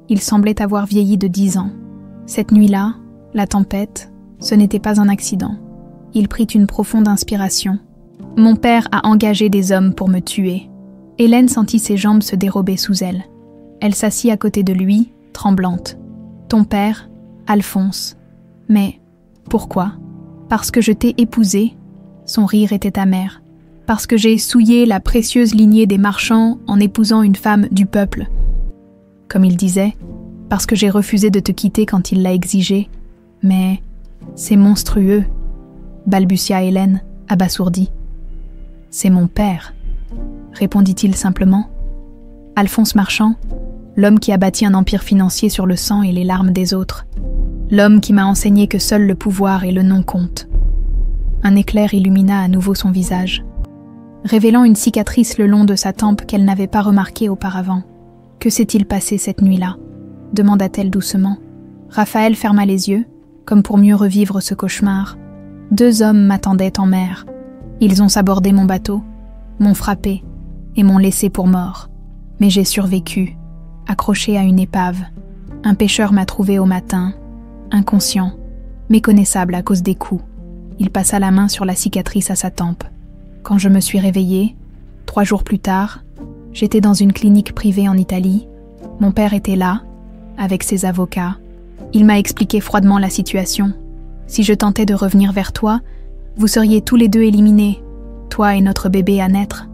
il semblait avoir vieilli de 10 ans. Cette nuit-là, la tempête, ce n'était pas un accident. Il prit une profonde inspiration. « Mon père a engagé des hommes pour me tuer. » Hélène sentit ses jambes se dérober sous elle. Elle s'assit à côté de lui, tremblante. « Ton père, Alphonse. Mais pourquoi ? Parce que je t'ai épousé. » Son rire était amer. « Parce que j'ai souillé la précieuse lignée des marchands en épousant une femme du peuple. » Comme il disait, « Parce que j'ai refusé de te quitter quand il l'a exigé. » Mais c'est monstrueux, balbutia Hélène, abasourdie. « C'est mon père, » répondit-il simplement. Alphonse Marchand, l'homme qui a bâti un empire financier sur le sang et les larmes des autres. L'homme qui m'a enseigné que seul le pouvoir et le nom comptent. Un éclair illumina à nouveau son visage, révélant une cicatrice le long de sa tempe qu'elle n'avait pas remarquée auparavant. « Que s'est-il passé cette nuit-là » demanda-t-elle doucement. Raphaël ferma les yeux, comme pour mieux revivre ce cauchemar. 2 hommes m'attendaient en mer. Ils ont sabordé mon bateau, m'ont frappé et m'ont laissé pour mort. Mais j'ai survécu, accroché à une épave. Un pêcheur m'a trouvé au matin, inconscient, méconnaissable à cause des coups. Il passa la main sur la cicatrice à sa tempe. Quand je me suis réveillée, 3 jours plus tard, j'étais dans une clinique privée en Italie. Mon père était là, avec ses avocats. Il m'a expliqué froidement la situation. Si je tentais de revenir vers toi, vous seriez tous les 2 éliminés, toi et notre bébé à naître.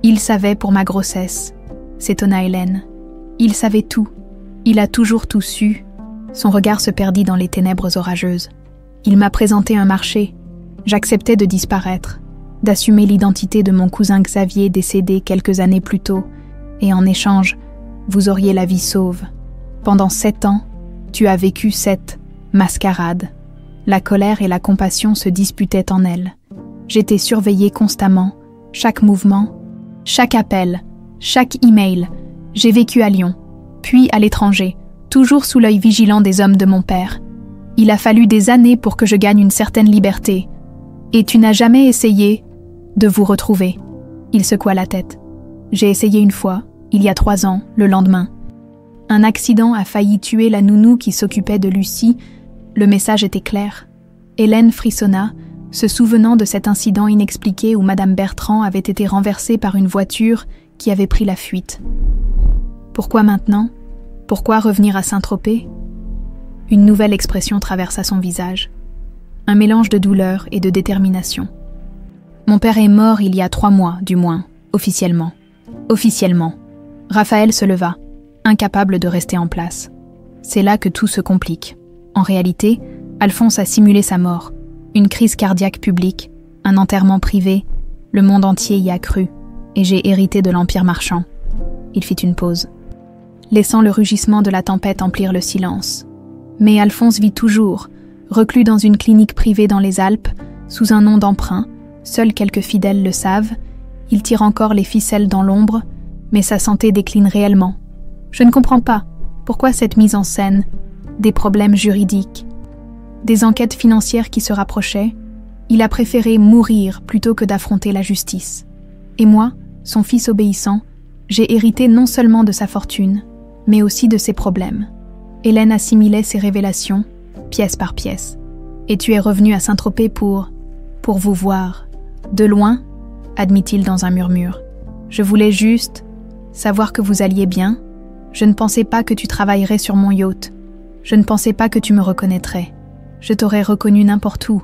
Il savait pour ma grossesse, s'étonna Hélène. Il savait tout. Il a toujours tout su. Son regard se perdit dans les ténèbres orageuses. Il m'a présenté un marché. J'acceptais de disparaître, d'assumer l'identité de mon cousin Xavier décédé quelques années plus tôt, et en échange, vous auriez la vie sauve. Pendant 7 ans, tu as vécu cette mascarade. La colère et la compassion se disputaient en elle. J'étais surveillée constamment, chaque mouvement, chaque appel, chaque email. J'ai vécu à Lyon, puis à l'étranger, toujours sous l'œil vigilant des hommes de mon père. Il a fallu des années pour que je gagne une certaine liberté. Et tu n'as jamais essayé de vous retrouver. Il secoua la tête. J'ai essayé une fois, il y a 3 ans, le lendemain. Un accident a failli tuer la nounou qui s'occupait de Lucie. Le message était clair. Hélène frissonna, se souvenant de cet incident inexpliqué où Madame Bertrand avait été renversée par une voiture qui avait pris la fuite. Pourquoi maintenant ? Pourquoi revenir à Saint-Tropez ? Une nouvelle expression traversa son visage. Un mélange de douleur et de détermination. Mon père est mort il y a 3 mois, du moins, officiellement. Officiellement. Raphaël se leva, incapable de rester en place. C'est là que tout se complique. En réalité, Alphonse a simulé sa mort. Une crise cardiaque publique, un enterrement privé, le monde entier y a cru, et j'ai hérité de l'Empire Marchand. Il fit une pause, laissant le rugissement de la tempête emplir le silence. Mais Alphonse vit toujours, reclus dans une clinique privée dans les Alpes, sous un nom d'emprunt. Seuls quelques fidèles le savent. Il tire encore les ficelles dans l'ombre, mais sa santé décline réellement. Je ne comprends pas. Pourquoi cette mise en scène ? Des problèmes juridiques, des enquêtes financières qui se rapprochaient. Il a préféré mourir plutôt que d'affronter la justice. Et moi, son fils obéissant, j'ai hérité non seulement de sa fortune, mais aussi de ses problèmes. Hélène assimilait ses révélations, pièce par pièce. Et tu es revenu à Saint-Tropez pour vous voir. De loin, admit-il dans un murmure. Je voulais juste savoir que vous alliez bien. Je ne pensais pas que tu travaillerais sur mon yacht. Je ne pensais pas que tu me reconnaîtrais. Je t'aurais reconnu n'importe où,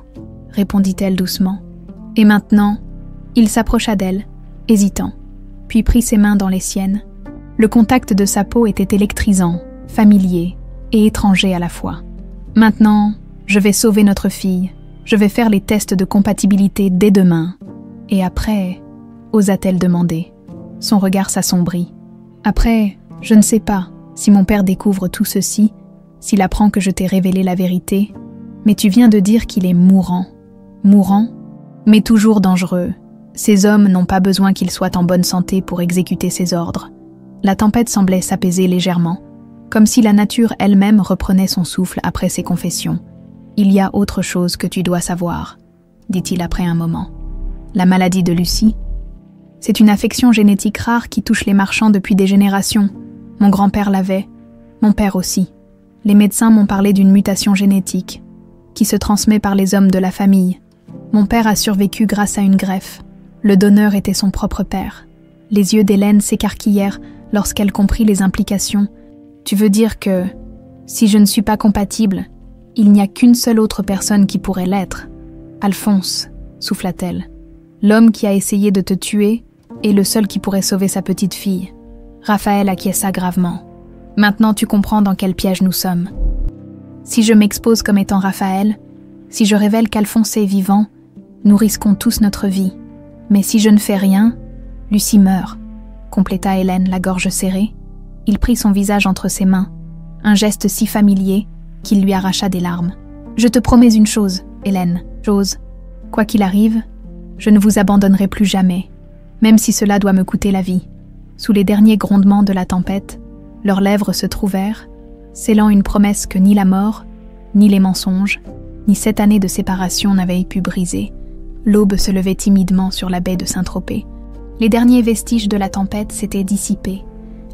répondit-elle doucement. Et maintenant, il s'approcha d'elle, hésitant, puis prit ses mains dans les siennes. Le contact de sa peau était électrisant, familier et étranger à la fois. Maintenant, je vais sauver notre fille. Je vais faire les tests de compatibilité dès demain. Et après, osa-t-elle demander. Son regard s'assombrit. Après, je ne sais pas si mon père découvre tout ceci, s'il apprend que je t'ai révélé la vérité, mais tu viens de dire qu'il est mourant. Mourant, mais toujours dangereux. Ces hommes n'ont pas besoin qu'il soit en bonne santé pour exécuter ses ordres. La tempête semblait s'apaiser légèrement, comme si la nature elle-même reprenait son souffle après ses confessions. « Il y a autre chose que tu dois savoir », dit-il après un moment. « La maladie de Lucie. C'est une affection génétique rare qui touche les marchands depuis des générations. Mon grand-père l'avait, mon père aussi. Les médecins m'ont parlé d'une mutation génétique, qui se transmet par les hommes de la famille. Mon père a survécu grâce à une greffe. Le donneur était son propre père. » Les yeux d'Hélène s'écarquillèrent lorsqu'elle comprit les implications. « Tu veux dire que, si je ne suis pas compatible, il n'y a qu'une seule autre personne qui pourrait l'être. Alphonse, souffla-t-elle. L'homme qui a essayé de te tuer est le seul qui pourrait sauver sa petite fille. » Raphaël acquiesça gravement. « Maintenant tu comprends dans quel piège nous sommes. Si je m'expose comme étant Raphaël, si je révèle qu'Alphonse est vivant, nous risquons tous notre vie. Mais si je ne fais rien, Lucie meurt, » compléta Hélène, la gorge serrée. Il prit son visage entre ses mains, un geste si familier qu'il lui arracha des larmes. « Je te promets une chose, Hélène, j'ose. Quoi qu'il arrive, je ne vous abandonnerai plus jamais, même si cela doit me coûter la vie. » Sous les derniers grondements de la tempête, leurs lèvres se trouvèrent, scellant une promesse que ni la mort, ni les mensonges, ni 7 années de séparation n'avaient pu briser. L'aube se levait timidement sur la baie de Saint-Tropez. Les derniers vestiges de la tempête s'étaient dissipés,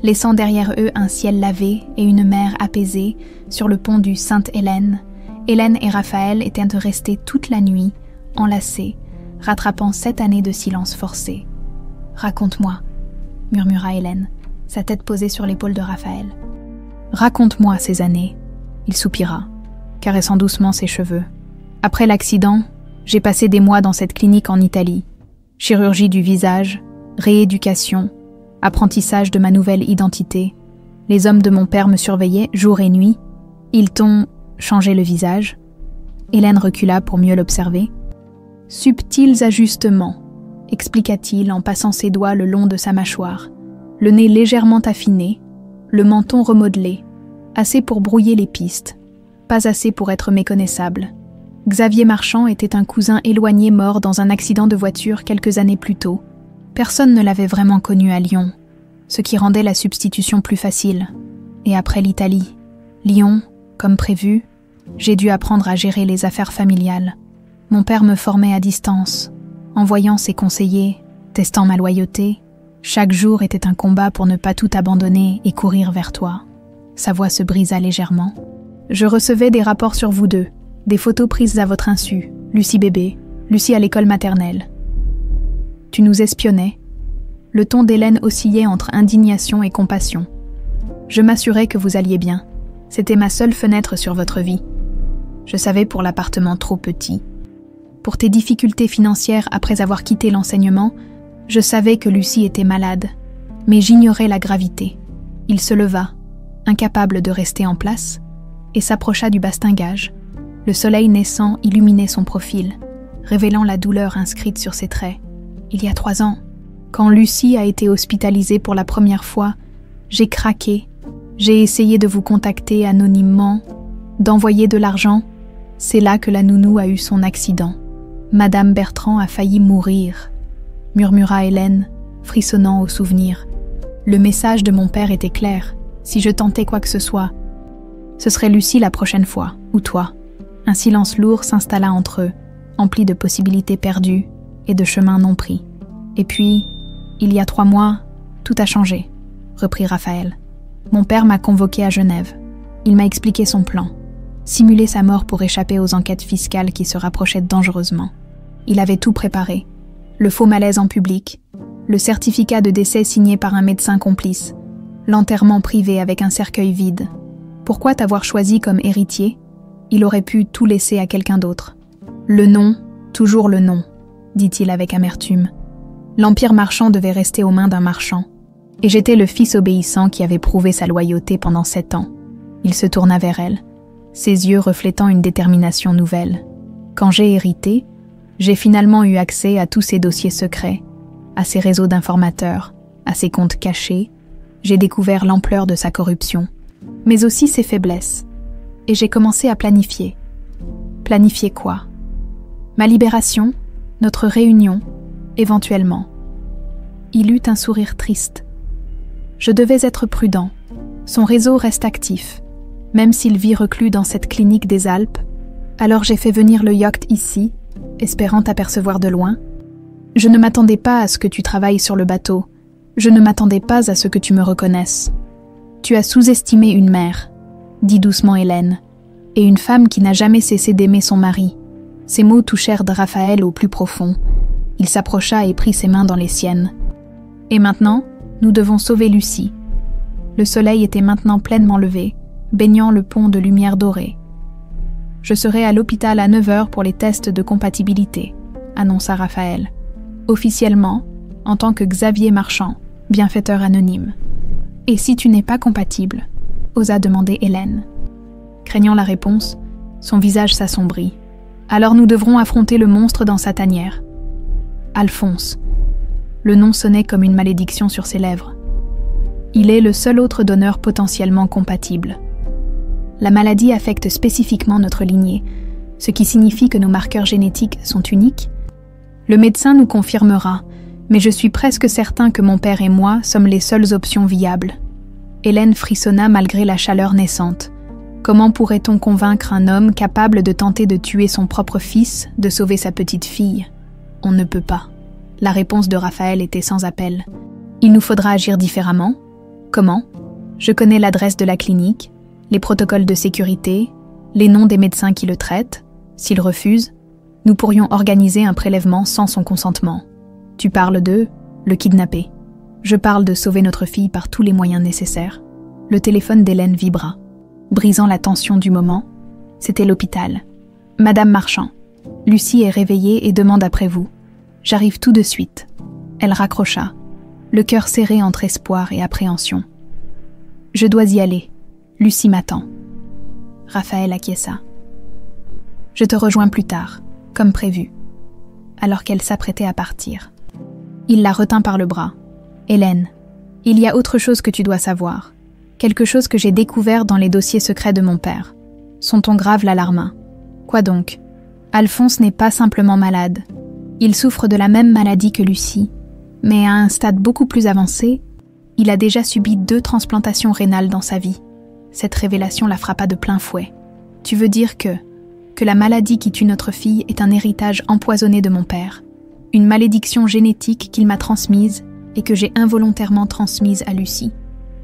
laissant derrière eux un ciel lavé et une mer apaisée sur le pont du Sainte-Hélène. Hélène et Raphaël étaient restés toute la nuit, enlacés, rattrapant 7 années de silence forcé. « Raconte-moi », murmura Hélène, sa tête posée sur l'épaule de Raphaël. « Raconte-moi ces années », il soupira, caressant doucement ses cheveux. « Après l'accident, j'ai passé des mois dans cette clinique en Italie. Chirurgie du visage, rééducation, apprentissage de ma nouvelle identité. Les hommes de mon père me surveillaient jour et nuit. Ils t'ont changé le visage. » Hélène recula pour mieux l'observer. « Subtils ajustements, » expliqua-t-il en passant ses doigts le long de sa mâchoire. Le nez légèrement affiné, le menton remodelé, assez pour brouiller les pistes, pas assez pour être méconnaissable. Xavier Marchand était un cousin éloigné mort dans un accident de voiture quelques années plus tôt. Personne ne l'avait vraiment connu à Lyon, ce qui rendait la substitution plus facile. Et après l'Italie, Lyon, comme prévu, j'ai dû apprendre à gérer les affaires familiales. Mon père me formait à distance, envoyant ses conseillers, testant ma loyauté. Chaque jour était un combat pour ne pas tout abandonner et courir vers toi. Sa voix se brisa légèrement. Je recevais des rapports sur vous deux, des photos prises à votre insu, Lucie bébé, Lucie à l'école maternelle. Tu nous espionnais. Le ton d'Hélène oscillait entre indignation et compassion. Je m'assurais que vous alliez bien. C'était ma seule fenêtre sur votre vie. Je savais pour l'appartement trop petit. Pour tes difficultés financières après avoir quitté l'enseignement, je savais que Lucie était malade, mais j'ignorais la gravité. Il se leva, incapable de rester en place, et s'approcha du bastingage. Le soleil naissant illuminait son profil, révélant la douleur inscrite sur ses traits. Il y a 3 ans, quand Lucie a été hospitalisée pour la première fois, j'ai craqué. J'ai essayé de vous contacter anonymement, d'envoyer de l'argent. C'est là que la nounou a eu son accident. Madame Bertrand a failli mourir, murmura Hélène, frissonnant au souvenir. Le message de mon père était clair. Si je tentais quoi que ce soit, ce serait Lucie la prochaine fois, ou toi. Un silence lourd s'installa entre eux, empli de possibilités perdues et de chemins non pris. Et puis, il y a 3 mois, tout a changé, reprit Raphaël. Mon père m'a convoqué à Genève. Il m'a expliqué son plan. Simuler sa mort pour échapper aux enquêtes fiscales qui se rapprochaient dangereusement. Il avait tout préparé. Le faux malaise en public, le certificat de décès signé par un médecin complice, l'enterrement privé avec un cercueil vide. Pourquoi t'avoir choisi comme héritier? Il aurait pu tout laisser à quelqu'un d'autre. Le nom, toujours le nom, dit-il avec amertume. L'empire marchand devait rester aux mains d'un marchand. Et j'étais le fils obéissant qui avait prouvé sa loyauté pendant 7 ans. Il se tourna vers elle, ses yeux reflétant une détermination nouvelle. Quand j'ai hérité, j'ai finalement eu accès à tous ses dossiers secrets, à ses réseaux d'informateurs, à ses comptes cachés. J'ai découvert l'ampleur de sa corruption, mais aussi ses faiblesses. Et j'ai commencé à planifier. Planifier quoi? Ma libération, notre réunion, éventuellement. Il eut un sourire triste. Je devais être prudent. Son réseau reste actif, même s'il vit reclus dans cette clinique des Alpes. Alors j'ai fait venir le yacht ici, espérant t'apercevoir de loin. Je ne m'attendais pas à ce que tu travailles sur le bateau. Je ne m'attendais pas à ce que tu me reconnaisses. Tu as sous-estimé une mère, dit doucement Hélène, et une femme qui n'a jamais cessé d'aimer son mari. Ces mots touchèrent Raphaël au plus profond. Il s'approcha et prit ses mains dans les siennes. Et maintenant, nous devons sauver Lucie. Le soleil était maintenant pleinement levé, baignant le pont de lumière dorée. Je serai à l'hôpital à 9h pour les tests de compatibilité, annonça Raphaël. Officiellement, en tant que Xavier Marchand, bienfaiteur anonyme. Et si tu n'es pas compatible, osa demander Hélène. Craignant la réponse, son visage s'assombrit. Alors nous devrons affronter le monstre dans sa tanière. Alphonse. Le nom sonnait comme une malédiction sur ses lèvres. Il est le seul autre donneur potentiellement compatible. La maladie affecte spécifiquement notre lignée, ce qui signifie que nos marqueurs génétiques sont uniques. Le médecin nous confirmera, mais je suis presque certain que mon père et moi sommes les seules options viables. Hélène frissonna malgré la chaleur naissante. Comment pourrait-on convaincre un homme capable de tenter de tuer son propre fils, de sauver sa petite fille? On ne peut pas. La réponse de Raphaël était sans appel. Il nous faudra agir différemment. Comment? Je connais l'adresse de la clinique, les protocoles de sécurité, les noms des médecins qui le traitent. S'il refuse, nous pourrions organiser un prélèvement sans son consentement. Tu parles de le kidnapper. Je parle de sauver notre fille par tous les moyens nécessaires. Le téléphone d'Hélène vibra. Brisant la tension du moment, c'était l'hôpital. Madame Marchand, Lucie est réveillée et demande après vous. J'arrive tout de suite. Elle raccrocha, le cœur serré entre espoir et appréhension. Je dois y aller. Lucie m'attend. Raphaël acquiesça. Je te rejoins plus tard, comme prévu. Alors qu'elle s'apprêtait à partir. Il la retint par le bras. Hélène, il y a autre chose que tu dois savoir. Quelque chose que j'ai découvert dans les dossiers secrets de mon père. Son ton grave l'alarma. Quoi donc? Alphonse n'est pas simplement malade. Il souffre de la même maladie que Lucie, mais à un stade beaucoup plus avancé, il a déjà subi 2 transplantations rénales dans sa vie. Cette révélation la frappa de plein fouet. Tu veux dire que la maladie qui tue notre fille est un héritage empoisonné de mon père, une malédiction génétique qu'il m'a transmise et que j'ai involontairement transmise à Lucie.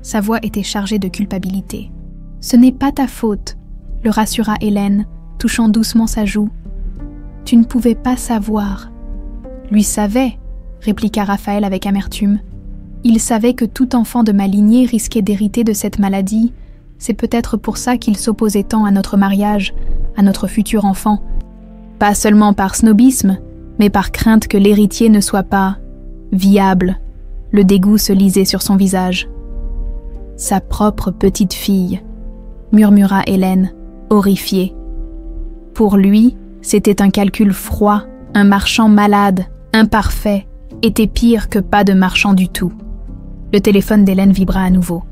Sa voix était chargée de culpabilité. « Ce n'est pas ta faute », le rassura Hélène, touchant doucement sa joue. « Tu ne pouvais pas savoir. » Lui savait, répliqua Raphaël avec amertume. Il savait que tout enfant de ma lignée risquait d'hériter de cette maladie. C'est peut-être pour ça qu'il s'opposait tant à notre mariage, à notre futur enfant. Pas seulement par snobisme, mais par crainte que l'héritier ne soit pas viable. Le dégoût se lisait sur son visage. Sa propre petite fille, murmura Hélène, horrifiée. Pour lui, c'était un calcul froid, un marchand malade, imparfait, était pire que pas de marchand du tout. Le téléphone d'Hélène vibra à nouveau.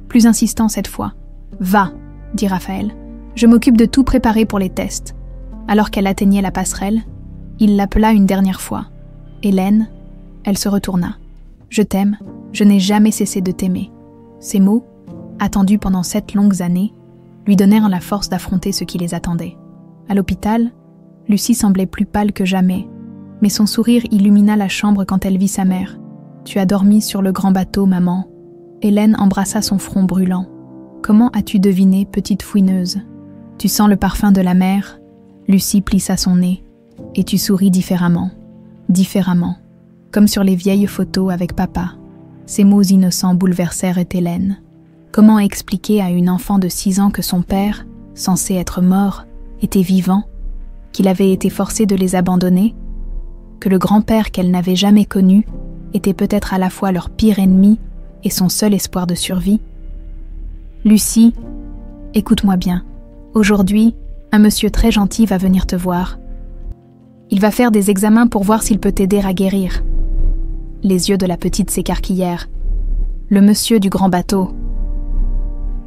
Plus insistant cette fois. « Va », dit Raphaël. « Je m'occupe de tout préparer pour les tests. » Alors qu'elle atteignait la passerelle, il l'appela une dernière fois. « Hélène », elle se retourna. « Je t'aime, je n'ai jamais cessé de t'aimer. » Ces mots, attendus pendant 7 longues années, lui donnèrent la force d'affronter ce qui les attendait. À l'hôpital, Lucie semblait plus pâle que jamais, mais son sourire illumina la chambre quand elle vit sa mère. « Tu as dormi sur le grand bateau, maman. » Hélène embrassa son front brûlant. « Comment as-tu deviné, petite fouineuse ?» Tu sens le parfum de la mer, Lucie plissa son nez, et tu souris différemment, comme sur les vieilles photos avec papa. Ces mots innocents bouleversèrent Hélène. Comment expliquer à une enfant de 6 ans que son père, censé être mort, était vivant, qu'il avait été forcé de les abandonner, que le grand-père qu'elle n'avait jamais connu était peut-être à la fois leur pire ennemi et son seul espoir de survie? Lucie, écoute-moi bien. Aujourd'hui, un monsieur très gentil va venir te voir. Il va faire des examens pour voir s'il peut t'aider à guérir. Les yeux de la petite s'écarquillèrent. Le monsieur du grand bateau.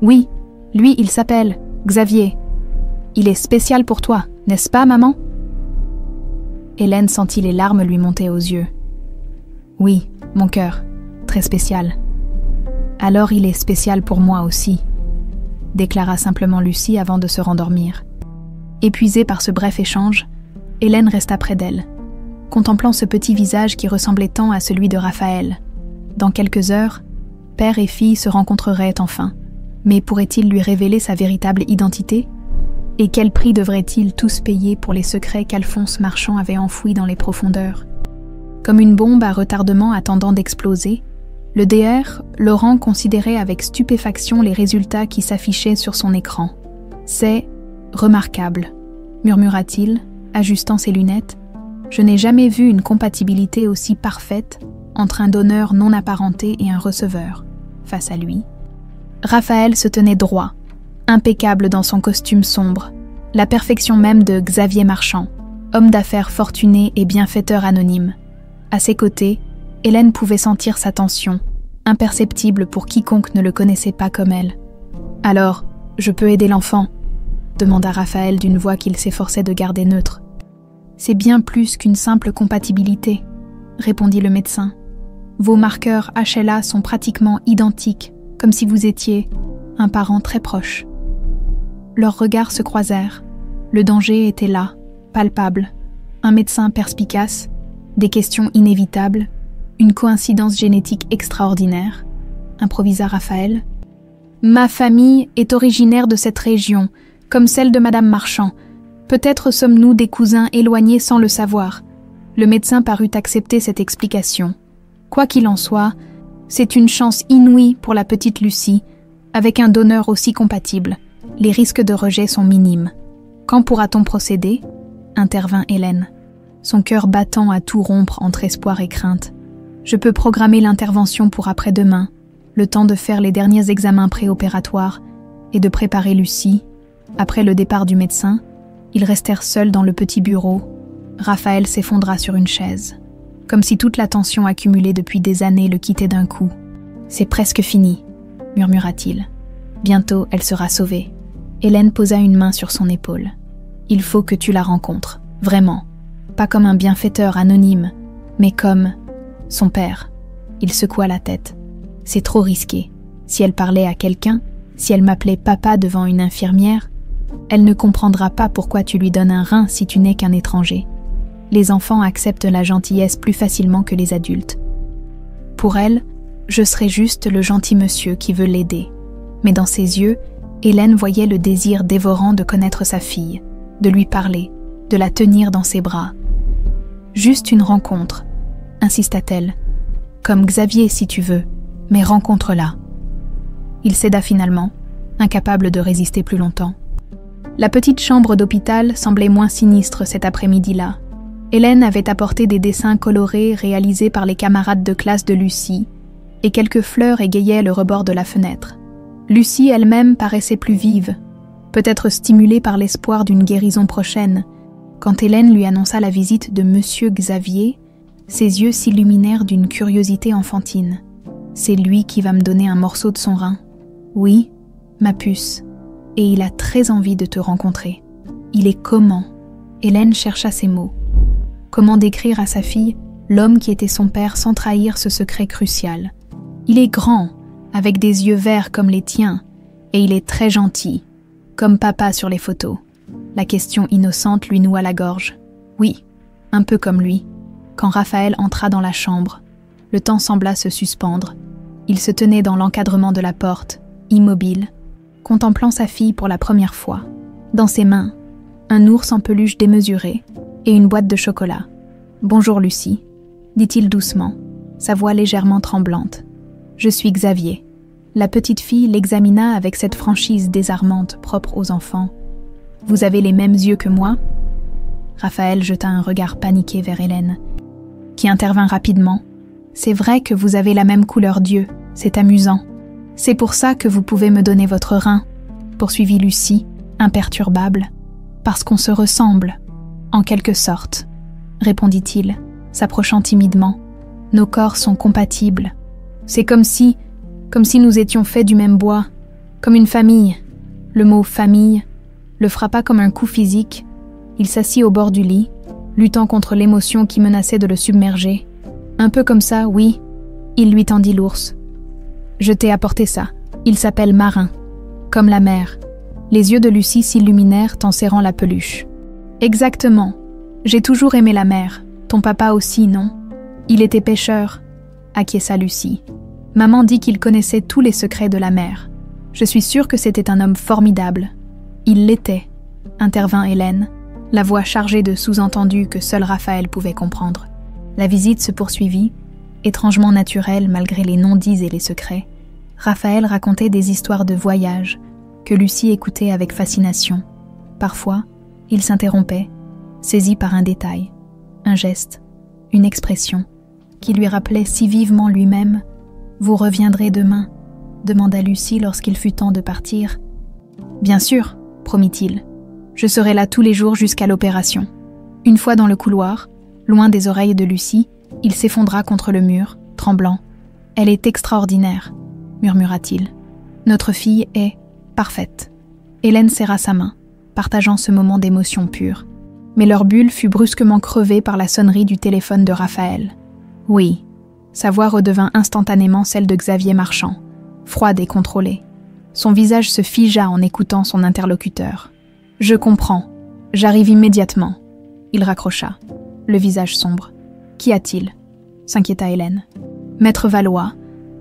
Oui, lui, il s'appelle Xavier. Il est spécial pour toi, n'est-ce pas, maman? Hélène sentit les larmes lui monter aux yeux. Oui, mon cœur, très spécial. Alors il est spécial pour moi aussi, déclara simplement Lucie avant de se rendormir. Épuisée par ce bref échange, Hélène resta près d'elle, contemplant ce petit visage qui ressemblait tant à celui de Raphaël. Dans quelques heures, père et fille se rencontreraient enfin, mais pourrait-il lui révéler sa véritable identité? Et quel prix devraient-ils tous payer pour les secrets qu'Alphonse Marchand avait enfouis dans les profondeurs? Comme une bombe à retardement attendant d'exploser, le DR, Laurent considérait avec stupéfaction les résultats qui s'affichaient sur son écran. « C'est remarquable », murmura-t-il, ajustant ses lunettes. « Je n'ai jamais vu une compatibilité aussi parfaite entre un donneur non apparenté et un receveur. » Face à lui, Raphaël se tenait droit, impeccable dans son costume sombre, la perfection même de Xavier Marchand, homme d'affaires fortuné et bienfaiteur anonyme. À ses côtés, Hélène pouvait sentir sa tension, imperceptible pour quiconque ne le connaissait pas comme elle. « Alors, je peux aider l'enfant ?» demanda Raphaël d'une voix qu'il s'efforçait de garder neutre. « C'est bien plus qu'une simple compatibilité, » répondit le médecin. « Vos marqueurs HLA sont pratiquement identiques, comme si vous étiez un parent très proche. » Leurs regards se croisèrent. Le danger était là, palpable. Un médecin perspicace, des questions inévitables, une coïncidence génétique extraordinaire, improvisa Raphaël. « Ma famille est originaire de cette région, comme celle de Madame Marchand. Peut-être sommes-nous des cousins éloignés sans le savoir. » Le médecin parut accepter cette explication. Quoi qu'il en soit, c'est une chance inouïe pour la petite Lucie, avec un donneur aussi compatible. Les risques de rejet sont minimes. « Quand pourra-t-on procéder ?» intervint Hélène, son cœur battant à tout rompre entre espoir et crainte. « Je peux programmer l'intervention pour après-demain, le temps de faire les derniers examens préopératoires et de préparer Lucie. » Après le départ du médecin, ils restèrent seuls dans le petit bureau. Raphaël s'effondra sur une chaise, comme si toute la tension accumulée depuis des années le quittait d'un coup. « C'est presque fini, » murmura-t-il. « Bientôt, elle sera sauvée. » Hélène posa une main sur son épaule. « Il faut que tu la rencontres, vraiment. Pas comme un bienfaiteur anonyme, mais comme son père. » Il secoua la tête. « C'est trop risqué. Si elle parlait à quelqu'un, si elle m'appelait papa devant une infirmière, elle ne comprendra pas pourquoi tu lui donnes un rein si tu n'es qu'un étranger. Les enfants acceptent la gentillesse plus facilement que les adultes. Pour elle, je serais juste le gentil monsieur qui veut l'aider. » Mais dans ses yeux, Hélène voyait le désir dévorant de connaître sa fille, de lui parler, de la tenir dans ses bras. « Juste une rencontre, » insista-t-elle. « Comme Xavier si tu veux, mais rencontre-la. » Il céda finalement, incapable de résister plus longtemps. La petite chambre d'hôpital semblait moins sinistre cet après-midi-là. Hélène avait apporté des dessins colorés réalisés par les camarades de classe de Lucie, et quelques fleurs égayaient le rebord de la fenêtre. Lucie elle-même paraissait plus vive, peut-être stimulée par l'espoir d'une guérison prochaine. Quand Hélène lui annonça la visite de Monsieur Xavier, ses yeux s'illuminèrent d'une curiosité enfantine. « C'est lui qui va me donner un morceau de son rein. »« Oui, ma puce, et il a très envie de te rencontrer. »« Il est comment ?» Hélène chercha ses mots. Comment décrire à sa fille l'homme qui était son père sans trahir ce secret crucial? « Il est grand, avec des yeux verts comme les tiens, et il est très gentil, comme papa sur les photos. » La question innocente lui noua la gorge. Oui, un peu comme lui. Quand Raphaël entra dans la chambre, le temps sembla se suspendre. Il se tenait dans l'encadrement de la porte, immobile, contemplant sa fille pour la première fois. Dans ses mains, un ours en peluche démesuré et une boîte de chocolat. « Bonjour Lucie », dit-il doucement, sa voix légèrement tremblante. « Je suis Xavier. » La petite fille l'examina avec cette franchise désarmante propre aux enfants. « Vous avez les mêmes yeux que moi ?» Raphaël jeta un regard paniqué vers Hélène, qui intervint rapidement. « C'est vrai que vous avez la même couleur d'yeux, c'est amusant. C'est pour ça que vous pouvez me donner votre rein, » poursuivit Lucie, imperturbable. « Parce qu'on se ressemble, en quelque sorte, » répondit-il, s'approchant timidement. « Nos corps sont compatibles. C'est comme si nous étions faits du même bois, comme une famille. » Le mot « famille » le frappa comme un coup physique. Il s'assit au bord du lit, luttant contre l'émotion qui menaçait de le submerger. « Un peu comme ça, oui. » Il lui tendit l'ours. « Je t'ai apporté ça. Il s'appelle Marin. Comme la mer. » Les yeux de Lucie s'illuminèrent en serrant la peluche. « Exactement. J'ai toujours aimé la mer. Ton papa aussi, non ? Il était pêcheur, » acquiesça Lucie. « Maman dit qu'il connaissait tous les secrets de la mer. Je suis sûre que c'était un homme formidable. » « Il l'était, » intervint Hélène, la voix chargée de sous-entendus que seul Raphaël pouvait comprendre. La visite se poursuivit, étrangement naturelle malgré les non-dits et les secrets. Raphaël racontait des histoires de voyage que Lucie écoutait avec fascination. Parfois, il s'interrompait, saisi par un détail, un geste, une expression, qui lui rappelait si vivement lui-même. « Vous reviendrez demain ?» demanda Lucie lorsqu'il fut temps de partir. « Bien sûr, » promit-il. « Je serai là tous les jours jusqu'à l'opération. » Une fois dans le couloir, loin des oreilles de Lucie, il s'effondra contre le mur, tremblant. « Elle est extraordinaire, » murmura-t-il. « Notre fille est parfaite. » Hélène serra sa main, partageant ce moment d'émotion pure. Mais leur bulle fut brusquement crevée par la sonnerie du téléphone de Raphaël. « Oui. » Sa voix redevint instantanément celle de Xavier Marchand, froide et contrôlée. Son visage se figea en écoutant son interlocuteur. « Je comprends. J'arrive immédiatement. » Il raccrocha, le visage sombre. « Qu'y a-t-il » s'inquiéta Hélène. « Maître Valois,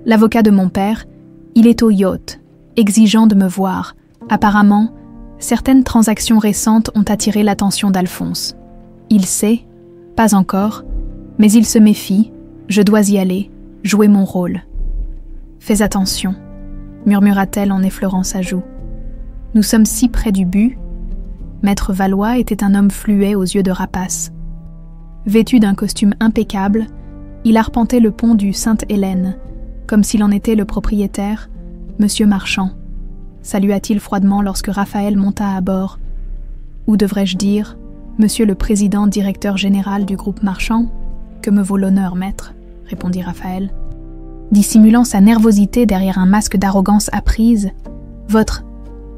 l'avocat de mon père, il est au yacht, exigeant de me voir. Apparemment, certaines transactions récentes ont attiré l'attention d'Alphonse. Il sait, pas encore, mais il se méfie. Je dois y aller, jouer mon rôle. »« Fais attention, » murmura-t-elle en effleurant sa joue. « Nous sommes si près du but. » Maître Valois était un homme fluet aux yeux de rapace. Vêtu d'un costume impeccable, il arpentait le pont du Sainte-Hélène, comme s'il en était le propriétaire, Monsieur Marchand. Salua-t-il froidement lorsque Raphaël monta à bord. Ou devrais-je dire, Monsieur le président directeur général du groupe Marchand ? Que me vaut l'honneur, maître, répondit Raphaël. Dissimulant sa nervosité derrière un masque d'arrogance apprise, votre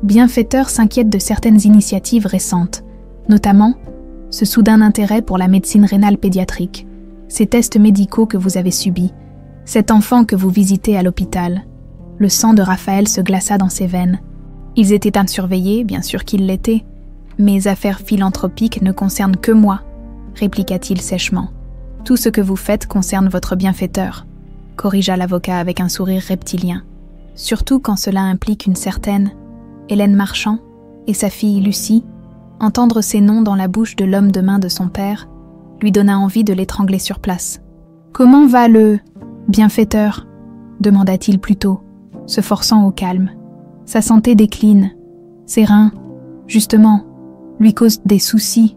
bienfaiteur s'inquiète de certaines initiatives récentes, notamment ce soudain intérêt pour la médecine rénale pédiatrique, ces tests médicaux que vous avez subis, cet enfant que vous visitez à l'hôpital. Le sang de Raphaël se glaça dans ses veines. Ils étaient insurveillés, bien sûr qu'ils l'étaient. Mes affaires philanthropiques ne concernent que moi, répliqua-t-il sèchement. Tout ce que vous faites concerne votre bienfaiteur, corrigea l'avocat avec un sourire reptilien. Surtout quand cela implique une certaine Hélène Marchand et sa fille Lucie. Entendre ces noms dans la bouche de l'homme de main de son père lui donna envie de l'étrangler sur place. « Comment va le bienfaiteur ?» demanda-t-il plutôt, se forçant au calme. « Sa santé décline. Ses reins, justement, lui causent des soucis.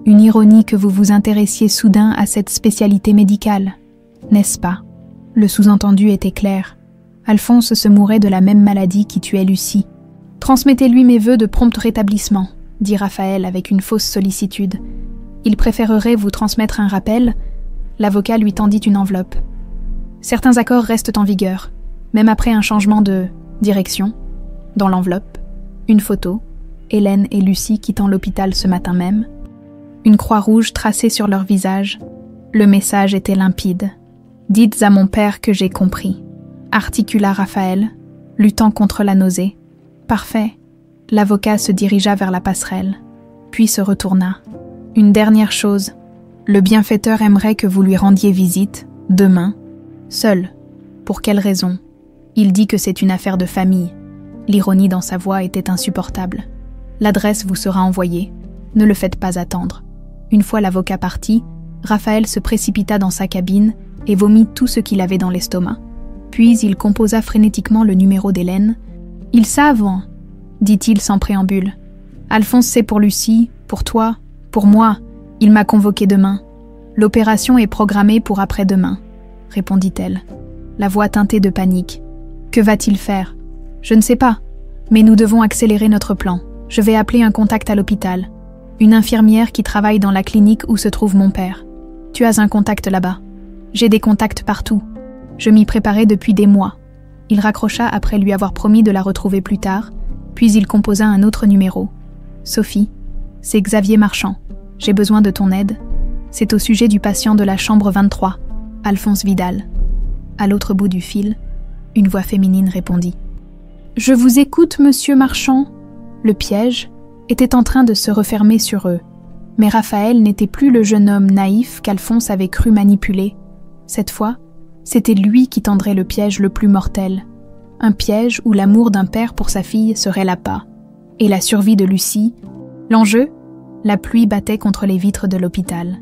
Une ironie que vous vous intéressiez soudain à cette spécialité médicale, n'est-ce pas ?» Le sous-entendu était clair. Alphonse se mourait de la même maladie qui tuait Lucie. « Transmettez-lui mes vœux de prompt rétablissement, » dit Raphaël avec une fausse sollicitude. « Il préférerait vous transmettre un rappel. » L'avocat lui tendit une enveloppe. « Certains accords restent en vigueur, même après un changement de direction. » Dans l'enveloppe, une photo, Hélène et Lucie quittant l'hôpital ce matin même. Une croix rouge tracée sur leur visage. Le message était limpide. « Dites à mon père que j'ai compris », articula Raphaël, luttant contre la nausée. « Parfait. » L'avocat se dirigea vers la passerelle, puis se retourna. « Une dernière chose. Le bienfaiteur aimerait que vous lui rendiez visite, demain, seul. Pour quelle raison ? Il dit que c'est une affaire de famille. » L'ironie dans sa voix était insupportable. « L'adresse vous sera envoyée. Ne le faites pas attendre. » Une fois l'avocat parti, Raphaël se précipita dans sa cabine et vomit tout ce qu'il avait dans l'estomac. Puis il composa frénétiquement le numéro d'Hélène. « Ils savent, hein, dit-il sans préambule. « Alphonse, c'est pour Lucie, pour toi, pour moi. Il m'a convoqué demain. L'opération est programmée pour après-demain, répondit-elle, la voix teintée de panique. Que va-t-il faire? Je ne sais pas, mais nous devons accélérer notre plan. Je vais appeler un contact à l'hôpital. Une infirmière qui travaille dans la clinique où se trouve mon père. Tu as un contact là-bas. J'ai des contacts partout. Je m'y préparais depuis des mois. » Il raccrocha après lui avoir promis de la retrouver plus tard, puis il composa un autre numéro. « Sophie, c'est Xavier Marchand. J'ai besoin de ton aide. C'est au sujet du patient de la chambre 23, Alphonse Vidal. » À l'autre bout du fil, une voix féminine répondit. « Je vous écoute, monsieur Marchand. » Le piège était en train de se refermer sur eux, mais Raphaël n'était plus le jeune homme naïf qu'Alphonse avait cru manipuler. Cette fois, c'était lui qui tendrait le piège le plus mortel. Un piège où l'amour d'un père pour sa fille serait l'appât. Et la survie de Lucie. L'enjeu? La pluie battait contre les vitres de l'hôpital.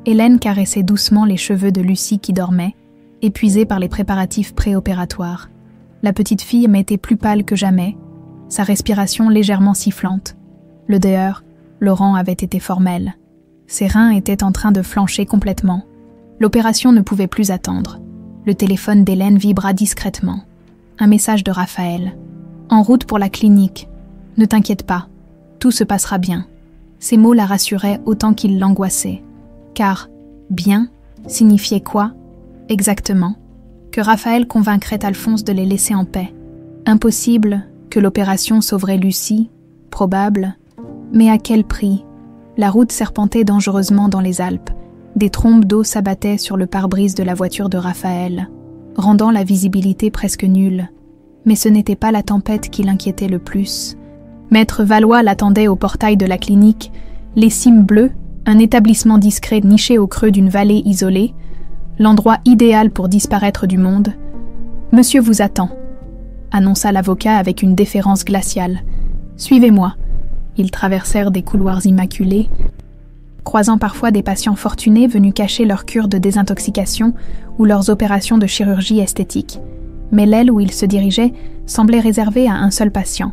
Hélène caressait doucement les cheveux de Lucie qui dormait, épuisée par les préparatifs préopératoires. La petite fille m'était plus pâle que jamais, sa respiration légèrement sifflante. Le dehors, Laurent avait été formel. Ses reins étaient en train de flancher complètement. L'opération ne pouvait plus attendre. Le téléphone d'Hélène vibra discrètement. Un message de Raphaël. « En route pour la clinique. Ne t'inquiète pas. Tout se passera bien. » Ces mots la rassuraient autant qu'ils l'angoissaient. Car « bien » signifiait quoi, exactement? Que Raphaël convaincrait Alphonse de les laisser en paix. Impossible que l'opération sauverait Lucie, probable, mais à quel prix? La route serpentait dangereusement dans les Alpes. Des trombes d'eau s'abattaient sur le pare-brise de la voiture de Raphaël, rendant la visibilité presque nulle. Mais ce n'était pas la tempête qui l'inquiétait le plus. Maître Valois l'attendait au portail de la clinique, les cimes bleues, un établissement discret niché au creux d'une vallée isolée, l'endroit idéal pour disparaître du monde. « Monsieur vous attend », annonça l'avocat avec une déférence glaciale. « Suivez-moi. » Ils traversèrent des couloirs immaculés, croisant parfois des patients fortunés venus cacher leur cure de désintoxication ou leurs opérations de chirurgie esthétique. Mais l'aile où ils se dirigeaient semblait réservée à un seul patient.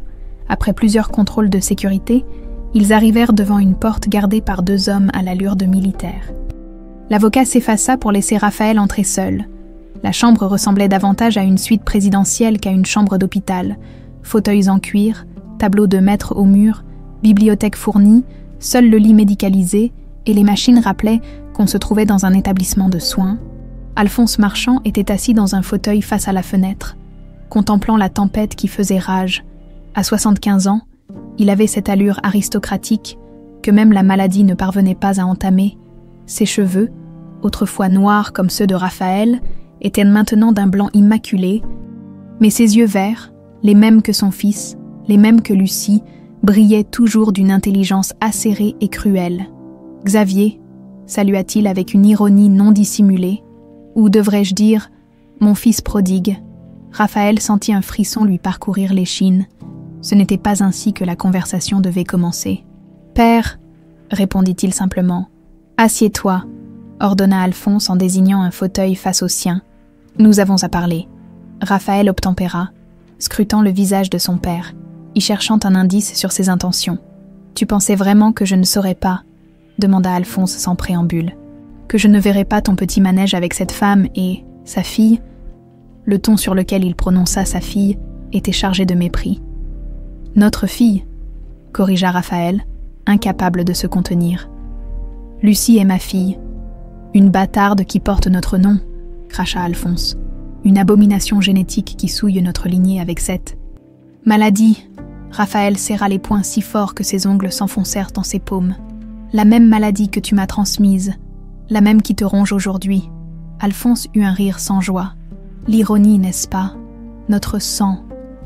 Après plusieurs contrôles de sécurité, ils arrivèrent devant une porte gardée par 2 hommes à l'allure de militaires. L'avocat s'effaça pour laisser Raphaël entrer seul. La chambre ressemblait davantage à une suite présidentielle qu'à une chambre d'hôpital. Fauteuils en cuir, tableaux de maître au mur, bibliothèque fournie, seul le lit médicalisé, et les machines rappelaient qu'on se trouvait dans un établissement de soins. Alphonse Marchand était assis dans un fauteuil face à la fenêtre, contemplant la tempête qui faisait rage. À 75 ans, il avait cette allure aristocratique que même la maladie ne parvenait pas à entamer. Ses cheveux, autrefois noirs comme ceux de Raphaël, étaient maintenant d'un blanc immaculé, mais ses yeux verts, les mêmes que son fils, les mêmes que Lucie, brillaient toujours d'une intelligence acérée et cruelle. « Xavier », salua-t-il avec une ironie non dissimulée, ou devrais-je dire « mon fils prodigue ». Raphaël sentit un frisson lui parcourir l'échine. Ce n'était pas ainsi que la conversation devait commencer. « Père », répondit-il simplement. « Assieds-toi », ordonna Alphonse en désignant un fauteuil face au sien. « Nous avons à parler. » Raphaël obtempéra, scrutant le visage de son père, y cherchant un indice sur ses intentions. « Tu pensais vraiment que je ne saurais pas ?» demanda Alphonse sans préambule. « Que je ne verrais pas ton petit manège avec cette femme et sa fille ?» Le ton sur lequel il prononça sa fille était chargé de mépris. « Notre fille », corrigea Raphaël, incapable de se contenir. « Lucie est ma fille. Une bâtarde qui porte notre nom, » cracha Alphonse. « Une abomination génétique qui souille notre lignée avec cette maladie. » Raphaël serra les poings si fort que ses ongles s'enfoncèrent dans ses paumes. « La même maladie que tu m'as transmise, la même qui te ronge aujourd'hui. » Alphonse eut un rire sans joie. « L'ironie, n'est-ce pas? Notre sang,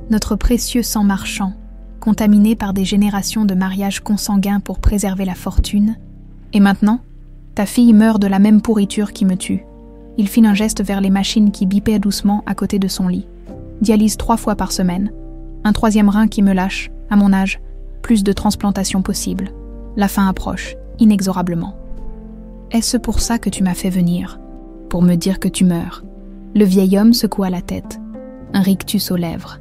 notre précieux sang marchand, contaminé par des générations de mariages consanguins pour préserver la fortune. Et maintenant, ta fille meurt de la même pourriture qui me tue. » Il fit un geste vers les machines qui bipaient doucement à côté de son lit. « Dialyse 3 fois par semaine. Un 3e rein qui me lâche, à mon âge. plus de transplantations possibles. La fin approche, inexorablement. Est-ce pour ça que tu m'as fait venir? Pour me dire que tu meurs? Le vieil homme secoua la tête, un rictus aux lèvres.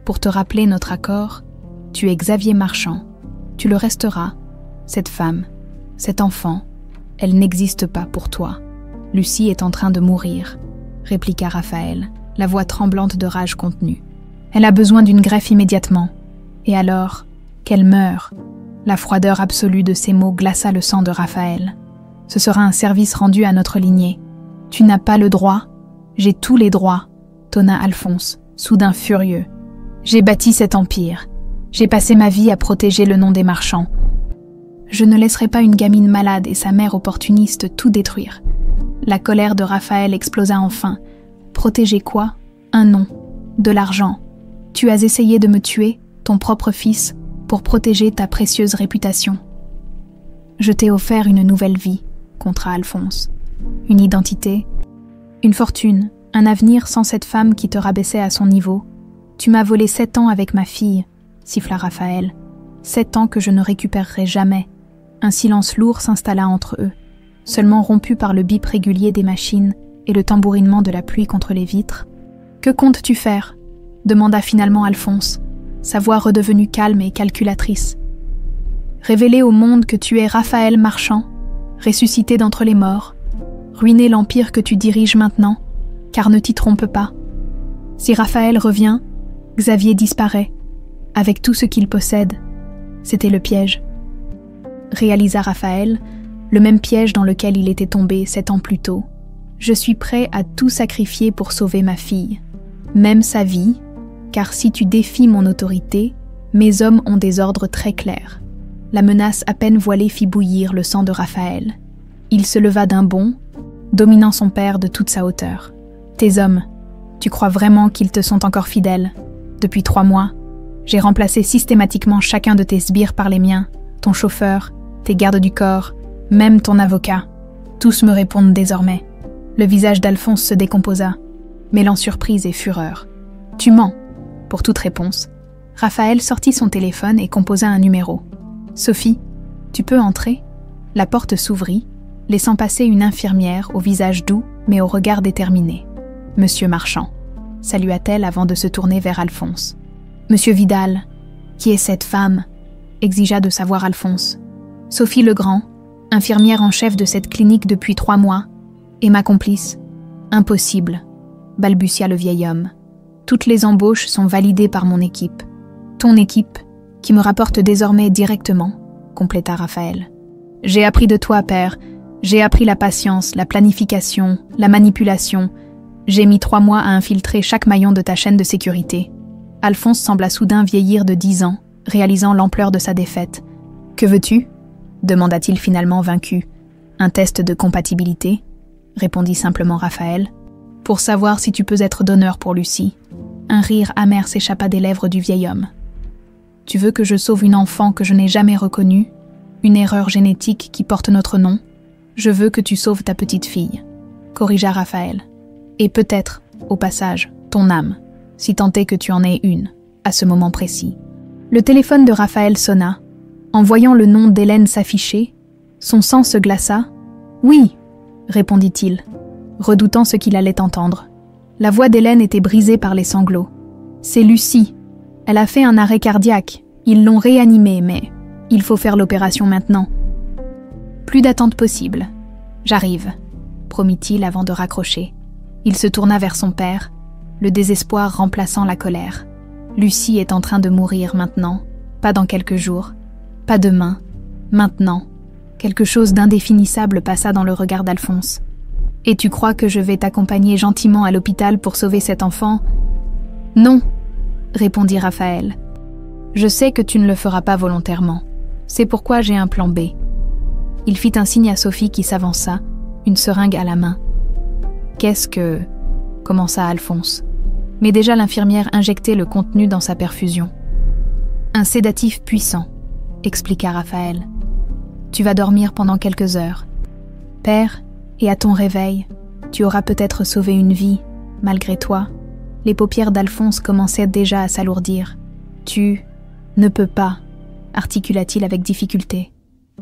Pour te rappeler notre accord, tu es Xavier Marchand. Tu le resteras. Cette femme, cet enfant, elle n'existe pas pour toi. Lucie est en train de mourir, répliqua Raphaël, la voix tremblante de rage contenue. Elle a besoin d'une greffe immédiatement. Et alors, qu'elle meure. La froideur absolue de ces mots glaça le sang de Raphaël. Ce sera un service rendu à notre lignée. Tu n'as pas le droit. J'ai tous les droits, tonna Alphonse, soudain furieux. J'ai bâti cet empire. J'ai passé ma vie à protéger le nom des Marchands. Je ne laisserai pas une gamine malade et sa mère opportuniste tout détruire. La colère de Raphaël explosa enfin. Protéger quoi? Un nom, de l'argent. Tu as essayé de me tuer, ton propre fils, pour protéger ta précieuse réputation. Je t'ai offert une nouvelle vie, contra Alphonse. Une identité, une fortune, un avenir sans cette femme qui te rabaissait à son niveau. Tu m'as volé 7 ans avec ma fille, siffla Raphaël. 7 ans que je ne récupérerai jamais. Un silence lourd s'installa entre eux, seulement rompu par le bip régulier des machines et le tambourinement de la pluie contre les vitres. « Que comptes-tu faire » demanda finalement Alphonse, sa voix redevenue calme et calculatrice. « Révéler au monde que tu es Raphaël Marchand, ressuscité d'entre les morts, ruiner l'empire que tu diriges maintenant, car ne t'y trompe pas. Si Raphaël revient, Xavier disparaît, avec tout ce qu'il possède. C'était le piège. » Réalisa Raphaël, le même piège dans lequel il était tombé 7 ans plus tôt. Je suis prêt à tout sacrifier pour sauver ma fille, même sa vie, car si tu défies mon autorité, mes hommes ont des ordres très clairs. La menace à peine voilée fit bouillir le sang de Raphaël. Il se leva d'un bond, dominant son père de toute sa hauteur. Tes hommes, tu crois vraiment qu'ils te sont encore fidèles? Depuis 3 mois, j'ai remplacé systématiquement chacun de tes sbires par les miens, ton chauffeur, tes gardes du corps, même ton avocat. Tous me répondent désormais. Le visage d'Alphonse se décomposa, mêlant surprise et fureur. Tu mens. Pour toute réponse, Raphaël sortit son téléphone et composa un numéro. Sophie, tu peux entrer? La porte s'ouvrit, laissant passer une infirmière au visage doux mais au regard déterminé. Monsieur Marchand, salua-t-elle avant de se tourner vers Alphonse. Monsieur Vidal, qui est cette femme? Exigea de savoir Alphonse. Sophie Legrand, infirmière en chef de cette clinique depuis 3 mois, et ma complice. Impossible, balbutia le vieil homme. Toutes les embauches sont validées par mon équipe. Ton équipe, qui me rapporte désormais directement, compléta Raphaël. J'ai appris de toi, père. J'ai appris la patience, la planification, la manipulation. J'ai mis 3 mois à infiltrer chaque maillon de ta chaîne de sécurité. Alphonse sembla soudain vieillir de 10 ans, réalisant l'ampleur de sa défaite. Que veux-tu? Demanda-t-il finalement vaincu. Un test de compatibilité? Répondit simplement Raphaël. Pour savoir si tu peux être donneur pour Lucie. Un rire amer s'échappa des lèvres du vieil homme. Tu veux que je sauve une enfant que je n'ai jamais reconnue? Une erreur génétique qui porte notre nom? Je veux que tu sauves ta petite fille, corrigea Raphaël. Et peut-être, au passage, ton âme, si tant est que tu en aies une, à ce moment précis. Le téléphone de Raphaël sonna. En voyant le nom d'Hélène s'afficher, son sang se glaça. « Oui !» répondit-il, redoutant ce qu'il allait entendre. La voix d'Hélène était brisée par les sanglots. « C'est Lucie. Elle a fait un arrêt cardiaque. Ils l'ont réanimée, mais il faut faire l'opération maintenant. » Plus d'attente possible. « J'arrive », promit-il avant de raccrocher. Il se tourna vers son père, le désespoir remplaçant la colère. Lucie est en train de mourir maintenant, pas dans quelques jours, pas demain, maintenant. Quelque chose d'indéfinissable passa dans le regard d'Alphonse. « Et tu crois que je vais t'accompagner gentiment à l'hôpital pour sauver cet enfant ?»« Non, » répondit Raphaël. « Je sais que tu ne le feras pas volontairement. C'est pourquoi j'ai un plan B. » Il fit un signe à Sophie qui s'avança, une seringue à la main. « Qu'est-ce que... » commença Alphonse. Mais déjà l'infirmière injectait le contenu dans sa perfusion. « Un sédatif puissant, » expliqua Raphaël. « Tu vas dormir pendant quelques heures. Père, et à ton réveil, tu auras peut-être sauvé une vie, malgré toi. » Les paupières d'Alphonse commençaient déjà à s'alourdir. « Tu ne peux pas. » articula-t-il avec difficulté.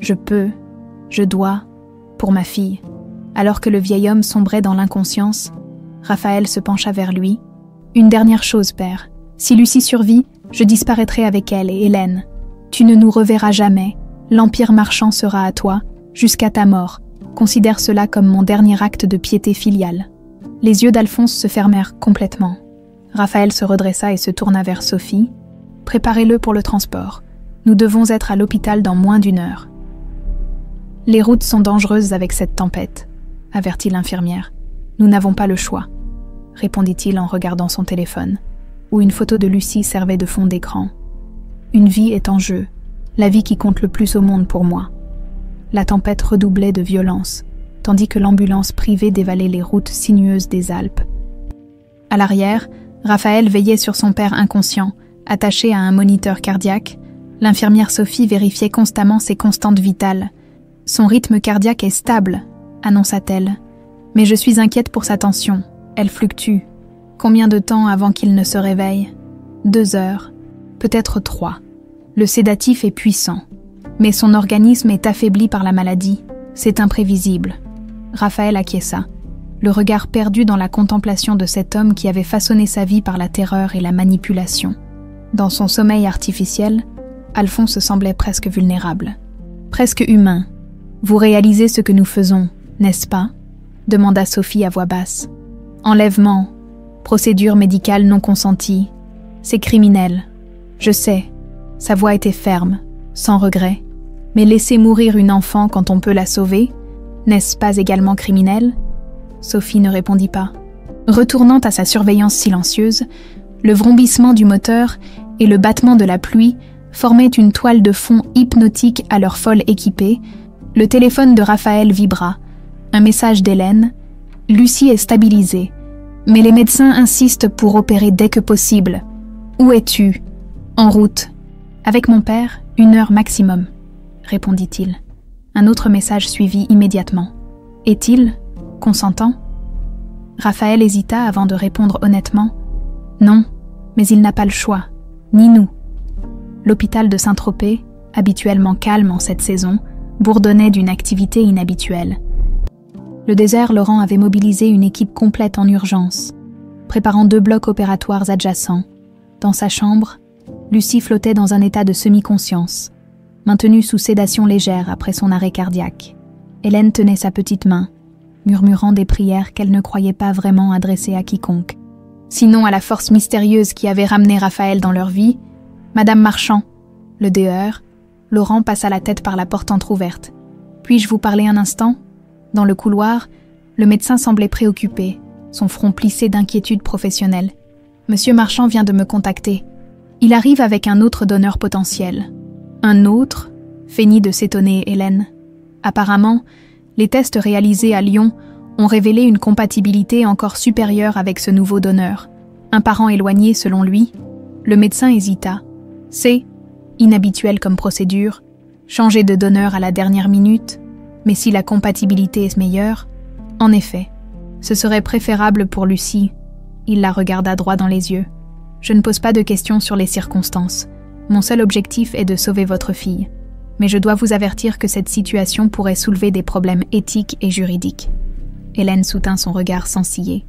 Je peux, je dois, pour ma fille. Alors que le vieil homme sombrait dans l'inconscience, Raphaël se pencha vers lui. Une dernière chose, père. Si Lucie survit, je disparaîtrai avec elle et Hélène. Tu ne nous reverras jamais. L'empire marchand sera à toi, jusqu'à ta mort. Considère cela comme mon dernier acte de piété filiale. Les yeux d'Alphonse se fermèrent complètement. Raphaël se redressa et se tourna vers Sophie. Préparez-le pour le transport. Nous devons être à l'hôpital dans moins d'1 heure. Les routes sont dangereuses avec cette tempête, avertit l'infirmière. Nous n'avons pas le choix, répondit-il en regardant son téléphone, où une photo de Lucie servait de fond d'écran. Une vie est en jeu, la vie qui compte le plus au monde pour moi. La tempête redoublait de violence, tandis que l'ambulance privée dévalait les routes sinueuses des Alpes. À l'arrière, Raphaël veillait sur son père inconscient, attaché à un moniteur cardiaque. L'infirmière Sophie vérifiait constamment ses constantes vitales. « Son rythme cardiaque est stable », annonça-t-elle. « Mais je suis inquiète pour sa tension. Elle fluctue. Combien de temps avant qu'il ne se réveille ? 2 heures, peut-être 3. Le sédatif est puissant. Mais son organisme est affaibli par la maladie. C'est imprévisible. » Raphaël acquiesça, le regard perdu dans la contemplation de cet homme qui avait façonné sa vie par la terreur et la manipulation. Dans son sommeil artificiel, Alphonse semblait presque vulnérable. Presque humain. « Vous réalisez ce que nous faisons, n'est-ce pas ?» demanda Sophie à voix basse. « Enlèvement, procédure médicale non consentie, c'est criminel. Je sais, sa voix était ferme, sans regret. Mais laisser mourir une enfant quand on peut la sauver, n'est-ce pas également criminel ?» Sophie ne répondit pas. Retournant à sa surveillance silencieuse, le vrombissement du moteur et le battement de la pluie formaient une toile de fond hypnotique à leur folle équipée. Le téléphone de Raphaël vibra. Un message d'Hélène. « Lucie est stabilisée, mais les médecins insistent pour opérer dès que possible. Où es-tu ? » « En route. Avec mon père, 1 heure maximum, » répondit-il. Un autre message suivit immédiatement. « Est-il consentant ?» Raphaël hésita avant de répondre honnêtement. « Non, mais il n'a pas le choix, ni nous. » L'hôpital de Saint-Tropez, habituellement calme en cette saison, bourdonnait d'une activité inhabituelle. Le désert Laurent avait mobilisé une équipe complète en urgence, préparant 2 blocs opératoires adjacents. Dans sa chambre, Lucie flottait dans un état de semi-conscience, maintenue sous sédation légère après son arrêt cardiaque. Hélène tenait sa petite main, murmurant des prières qu'elle ne croyait pas vraiment adresser à quiconque. Sinon à la force mystérieuse qui avait ramené Raphaël dans leur vie, Madame Marchand, le DER, Laurent passa la tête par la porte entr'ouverte. « Puis-je vous parler un instant ?» Dans le couloir, le médecin semblait préoccupé, son front plissé d'inquiétude professionnelle. « Monsieur Marchand vient de me contacter. Il arrive avec un autre donneur potentiel. »« Un autre ?» feignit de s'étonner Hélène. Apparemment, les tests réalisés à Lyon ont révélé une compatibilité encore supérieure avec ce nouveau donneur. Un parent éloigné selon lui. Le médecin hésita. C'est inhabituel comme procédure, changer de donneur à la dernière minute, mais si la compatibilité est meilleure, en effet, ce serait préférable pour Lucie. Il la regarda droit dans les yeux. Je ne pose pas de questions sur les circonstances. Mon seul objectif est de sauver votre fille. Mais je dois vous avertir que cette situation pourrait soulever des problèmes éthiques et juridiques. Hélène soutint son regard sans ciller.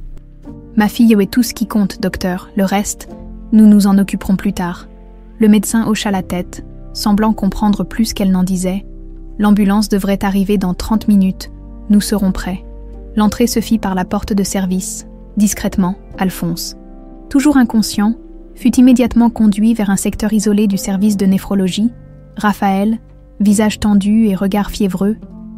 Ma fille est tout ce qui compte, docteur. Le reste, nous nous en occuperons plus tard. Le médecin hocha la tête, semblant comprendre plus qu'elle n'en disait. L'ambulance devrait arriver dans 30 minutes. Nous serons prêts. L'entrée se fit par la porte de service. Discrètement, Alphonse, toujours inconscient, fut immédiatement conduit vers un secteur isolé du service de néphrologie. Raphaël, visage tendu et regard fiévreux,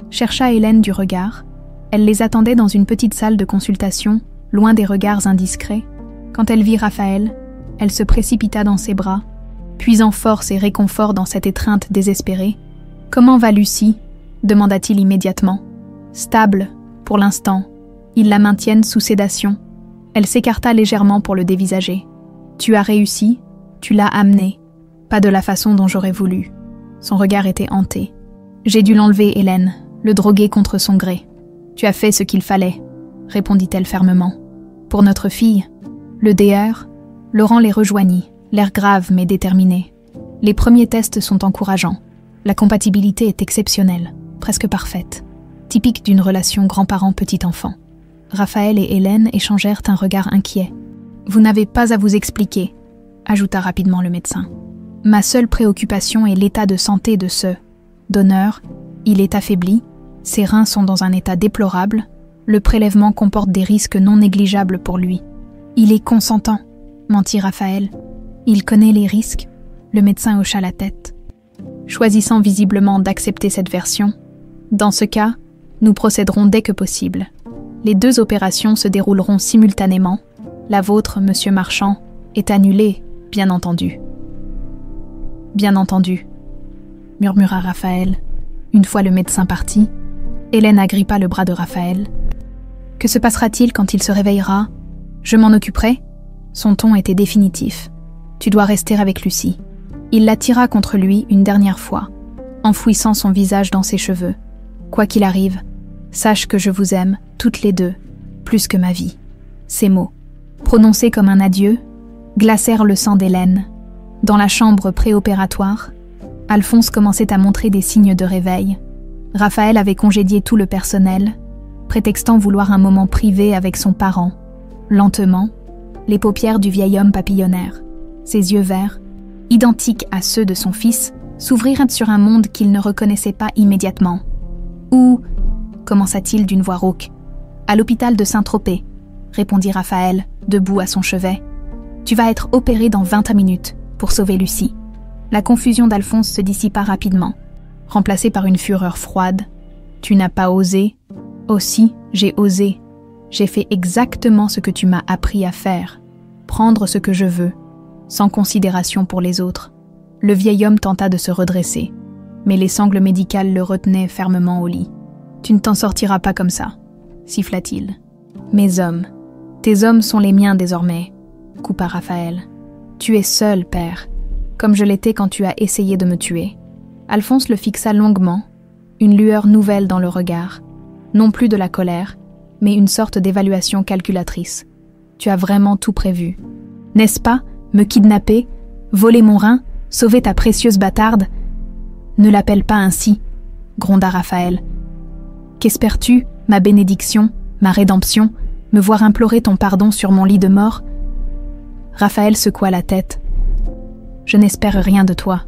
chercha Hélène du regard. Elle les attendait dans une petite salle de consultation, loin des regards indiscrets. Quand elle vit Raphaël, elle se précipita dans ses bras, puisant force et réconfort dans cette étreinte désespérée. « Comment va Lucie ?» demanda-t-il immédiatement. « Stable, pour l'instant. Ils la maintiennent sous sédation. » Elle s'écarta légèrement pour le dévisager. « Tu as réussi, tu l'as amené. Pas de la façon dont j'aurais voulu. » Son regard était hanté. « J'ai dû l'enlever, Hélène, le droguer contre son gré. Tu as fait ce qu'il fallait, » répondit-elle fermement. « Pour notre fille, le DR, Laurent les rejoignit, l'air grave mais déterminé. Les premiers tests sont encourageants. La compatibilité est exceptionnelle, presque parfaite, typique d'une relation grand-parent-petit-enfant. Raphaël et Hélène échangèrent un regard inquiet. « Vous n'avez pas à vous expliquer », ajouta rapidement le médecin. « Ma seule préoccupation est l'état de santé de ce donneur. Il est affaibli, ses reins sont dans un état déplorable, le prélèvement comporte des risques non négligeables pour lui. »« Il est consentant », mentit Raphaël. « Il connaît les risques ?» Le médecin hocha la tête, choisissant visiblement d'accepter cette version. « Dans ce cas, nous procéderons dès que possible. Les 2 opérations se dérouleront simultanément. La vôtre, monsieur Marchand, est annulée, bien entendu. »« Bien entendu, » murmura Raphaël. Une fois le médecin parti, Hélène agrippa le bras de Raphaël. « Que se passera-t-il quand il se réveillera ? Je m'en occuperai ?» Son ton était définitif. « Tu dois rester avec Lucie. » Il la tira contre lui une dernière fois, enfouissant son visage dans ses cheveux. « Quoi qu'il arrive, sache que je vous aime, toutes les 2, plus que ma vie. » Ces mots, prononcés comme un adieu, glacèrent le sang d'Hélène. Dans la chambre préopératoire, Alphonse commençait à montrer des signes de réveil. Raphaël avait congédié tout le personnel, prétextant vouloir un moment privé avec son parent. Lentement, les paupières du vieil homme papillonnèrent. Ses yeux verts, identiques à ceux de son fils, s'ouvrirent sur un monde qu'il ne reconnaissait pas immédiatement. « Où » commença-t-il d'une voix rauque. « À l'hôpital de Saint-Tropez », répondit Raphaël, debout à son chevet. « Tu vas être opéré dans 20 minutes pour sauver Lucie. » La confusion d'Alphonse se dissipa rapidement, remplacée par une fureur froide. « Tu n'as pas osé ?»« Aussi, j'ai osé. J'ai fait exactement ce que tu m'as appris à faire. Prendre ce que je veux, sans considération pour les autres. » Le vieil homme tenta de se redresser, mais les sangles médicales le retenaient fermement au lit. « Tu ne t'en sortiras pas comme ça, » siffla-t-il. « Mes hommes, tes hommes sont les miens désormais, » coupa Raphaël. « Tu es seul, père, comme je l'étais quand tu as essayé de me tuer. » Alphonse le fixa longuement, une lueur nouvelle dans le regard, non plus de la colère, mais une sorte d'évaluation calculatrice. « Tu as vraiment tout prévu. N'est-ce pas, me kidnapper, voler mon rein, sauver ta précieuse bâtarde ? » « Ne l'appelle pas ainsi, » gronda Raphaël. « Qu'espères-tu, ma bénédiction, ma rédemption, me voir implorer ton pardon sur mon lit de mort ?» Raphaël secoua la tête. « Je n'espère rien de toi.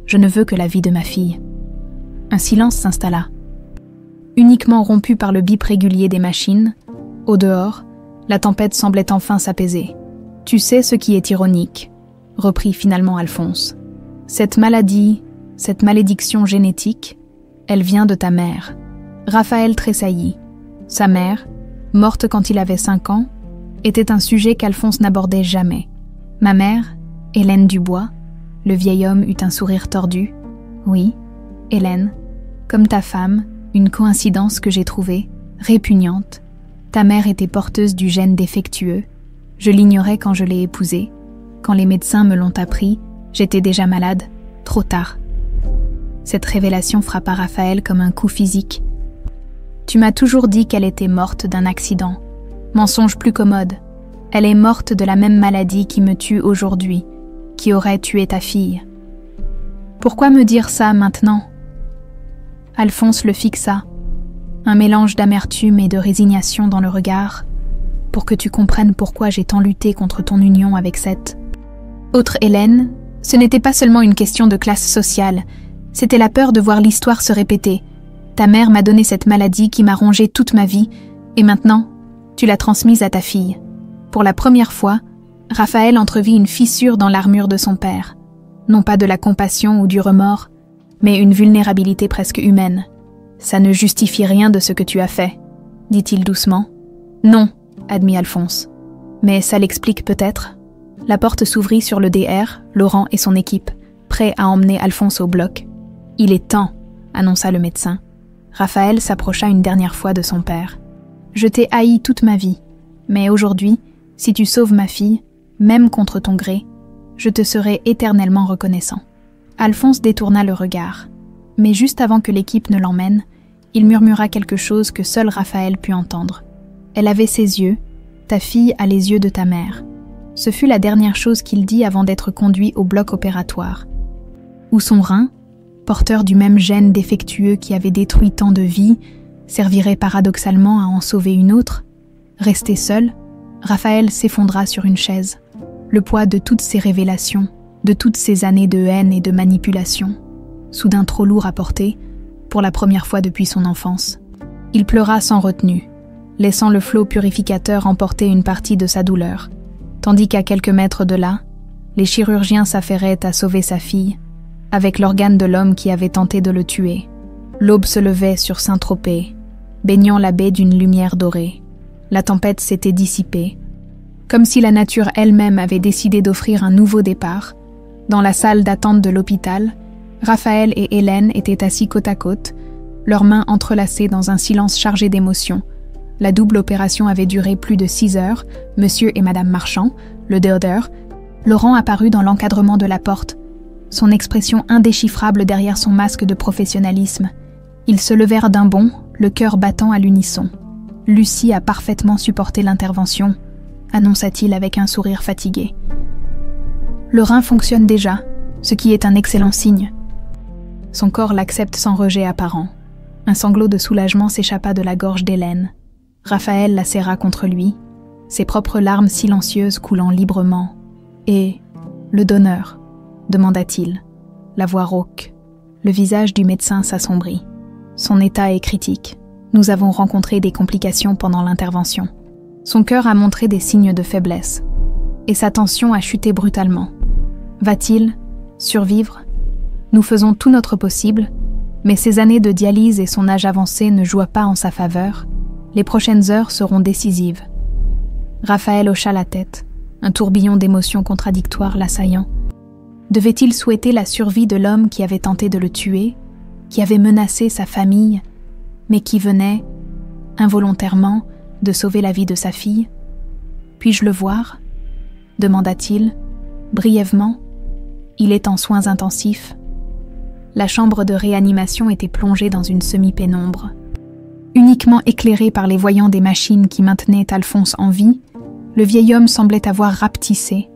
Je ne veux que la vie de ma fille. » Un silence s'installa. Uniquement rompu par le bip régulier des machines, au dehors, la tempête semblait enfin s'apaiser. « Tu sais ce qui est ironique, » reprit finalement Alphonse. « Cette maladie, cette malédiction génétique, elle vient de ta mère. » Raphaël tressaillit. Sa mère, morte quand il avait 5 ans, était un sujet qu'Alphonse n'abordait jamais. « Ma mère, Hélène Dubois ?» Le vieil homme eut un sourire tordu. « Oui, Hélène, comme ta femme, une coïncidence que j'ai trouvée répugnante. Ta mère était porteuse du gène défectueux. Je l'ignorais quand je l'ai épousée. Quand les médecins me l'ont appris, j'étais déjà malade, trop tard. » Cette révélation frappa Raphaël comme un coup physique. « Tu m'as toujours dit qu'elle était morte d'un accident. Mensonge plus commode. Elle est morte de la même maladie qui me tue aujourd'hui, qui aurait tué ta fille. Pourquoi me dire ça maintenant ?» Alphonse le fixa, un mélange d'amertume et de résignation dans le regard, pour que tu comprennes pourquoi j'ai tant lutté contre ton union avec cette autre Hélène. Ce n'était pas seulement une question de classe sociale, c'était la peur de voir l'histoire se répéter. Ta mère m'a donné cette maladie qui m'a rongé toute ma vie, et maintenant, tu l'as transmise à ta fille. Pour la première fois, Raphaël entrevit une fissure dans l'armure de son père. Non pas de la compassion ou du remords, mais une vulnérabilité presque humaine. « Ça ne justifie rien de ce que tu as fait, » dit-il doucement. « Non, » admit Alphonse. « Mais ça l'explique peut-être ?» La porte s'ouvrit sur le DR, Laurent et son équipe, prêts à emmener Alphonse au bloc. « Il est temps, » annonça le médecin. Raphaël s'approcha une dernière fois de son père. « Je t'ai haï toute ma vie, mais aujourd'hui, si tu sauves ma fille, même contre ton gré, je te serai éternellement reconnaissant. » Alphonse détourna le regard, mais juste avant que l'équipe ne l'emmène, il murmura quelque chose que seul Raphaël put entendre. « Elle avait ses yeux, ta fille a les yeux de ta mère. » Ce fut la dernière chose qu'il dit avant d'être conduit au bloc opératoire. Ou son rein, porteur du même gène défectueux qui avait détruit tant de vies, servirait paradoxalement à en sauver une autre? Resté seul, Raphaël s'effondra sur une chaise. Le poids de toutes ces révélations, de toutes ces années de haine et de manipulation, soudain trop lourd à porter, pour la première fois depuis son enfance. Il pleura sans retenue, laissant le flot purificateur emporter une partie de sa douleur, tandis qu'à quelques mètres de là, les chirurgiens s'affairaient à sauver sa fille, avec l'organe de l'homme qui avait tenté de le tuer. L'aube se levait sur Saint-Tropez, baignant la baie d'une lumière dorée. La tempête s'était dissipée, comme si la nature elle-même avait décidé d'offrir un nouveau départ. Dans la salle d'attente de l'hôpital, Raphaël et Hélène étaient assis côte à côte, leurs mains entrelacées dans un silence chargé d'émotion. La double opération avait duré plus de 6 heures. Monsieur et Madame Marchand, le déodeur, Laurent apparut dans l'encadrement de la porte, son expression indéchiffrable derrière son masque de professionnalisme. Ils se levèrent d'un bond, le cœur battant à l'unisson. « Lucie a parfaitement supporté l'intervention », annonça-t-il avec un sourire fatigué. « Le rein fonctionne déjà, ce qui est un excellent signe. » Son corps l'accepte sans rejet apparent. Un sanglot de soulagement s'échappa de la gorge d'Hélène. Raphaël la serra contre lui, ses propres larmes silencieuses coulant librement. « Et le donneur ?» demanda-t-il, la voix rauque. Le visage du médecin s'assombrit. « Son état est critique. Nous avons rencontré des complications pendant l'intervention. Son cœur a montré des signes de faiblesse, et sa tension a chuté brutalement. Va-t-il survivre? Nous faisons tout notre possible, mais ses années de dialyse et son âge avancé ne jouent pas en sa faveur. Les prochaines heures seront décisives. » Raphaël hocha la tête, un tourbillon d'émotions contradictoires l'assaillant. Devait-il souhaiter la survie de l'homme qui avait tenté de le tuer, qui avait menacé sa famille, mais qui venait, involontairement, de sauver la vie de sa fille? « Puis-je le voir ?» demanda-t-il, brièvement. « Il est en soins intensifs. » La chambre de réanimation était plongée dans une semi-pénombre. Uniquement éclairé par les voyants des machines qui maintenaient Alphonse en vie, le vieil homme semblait avoir rapetissé,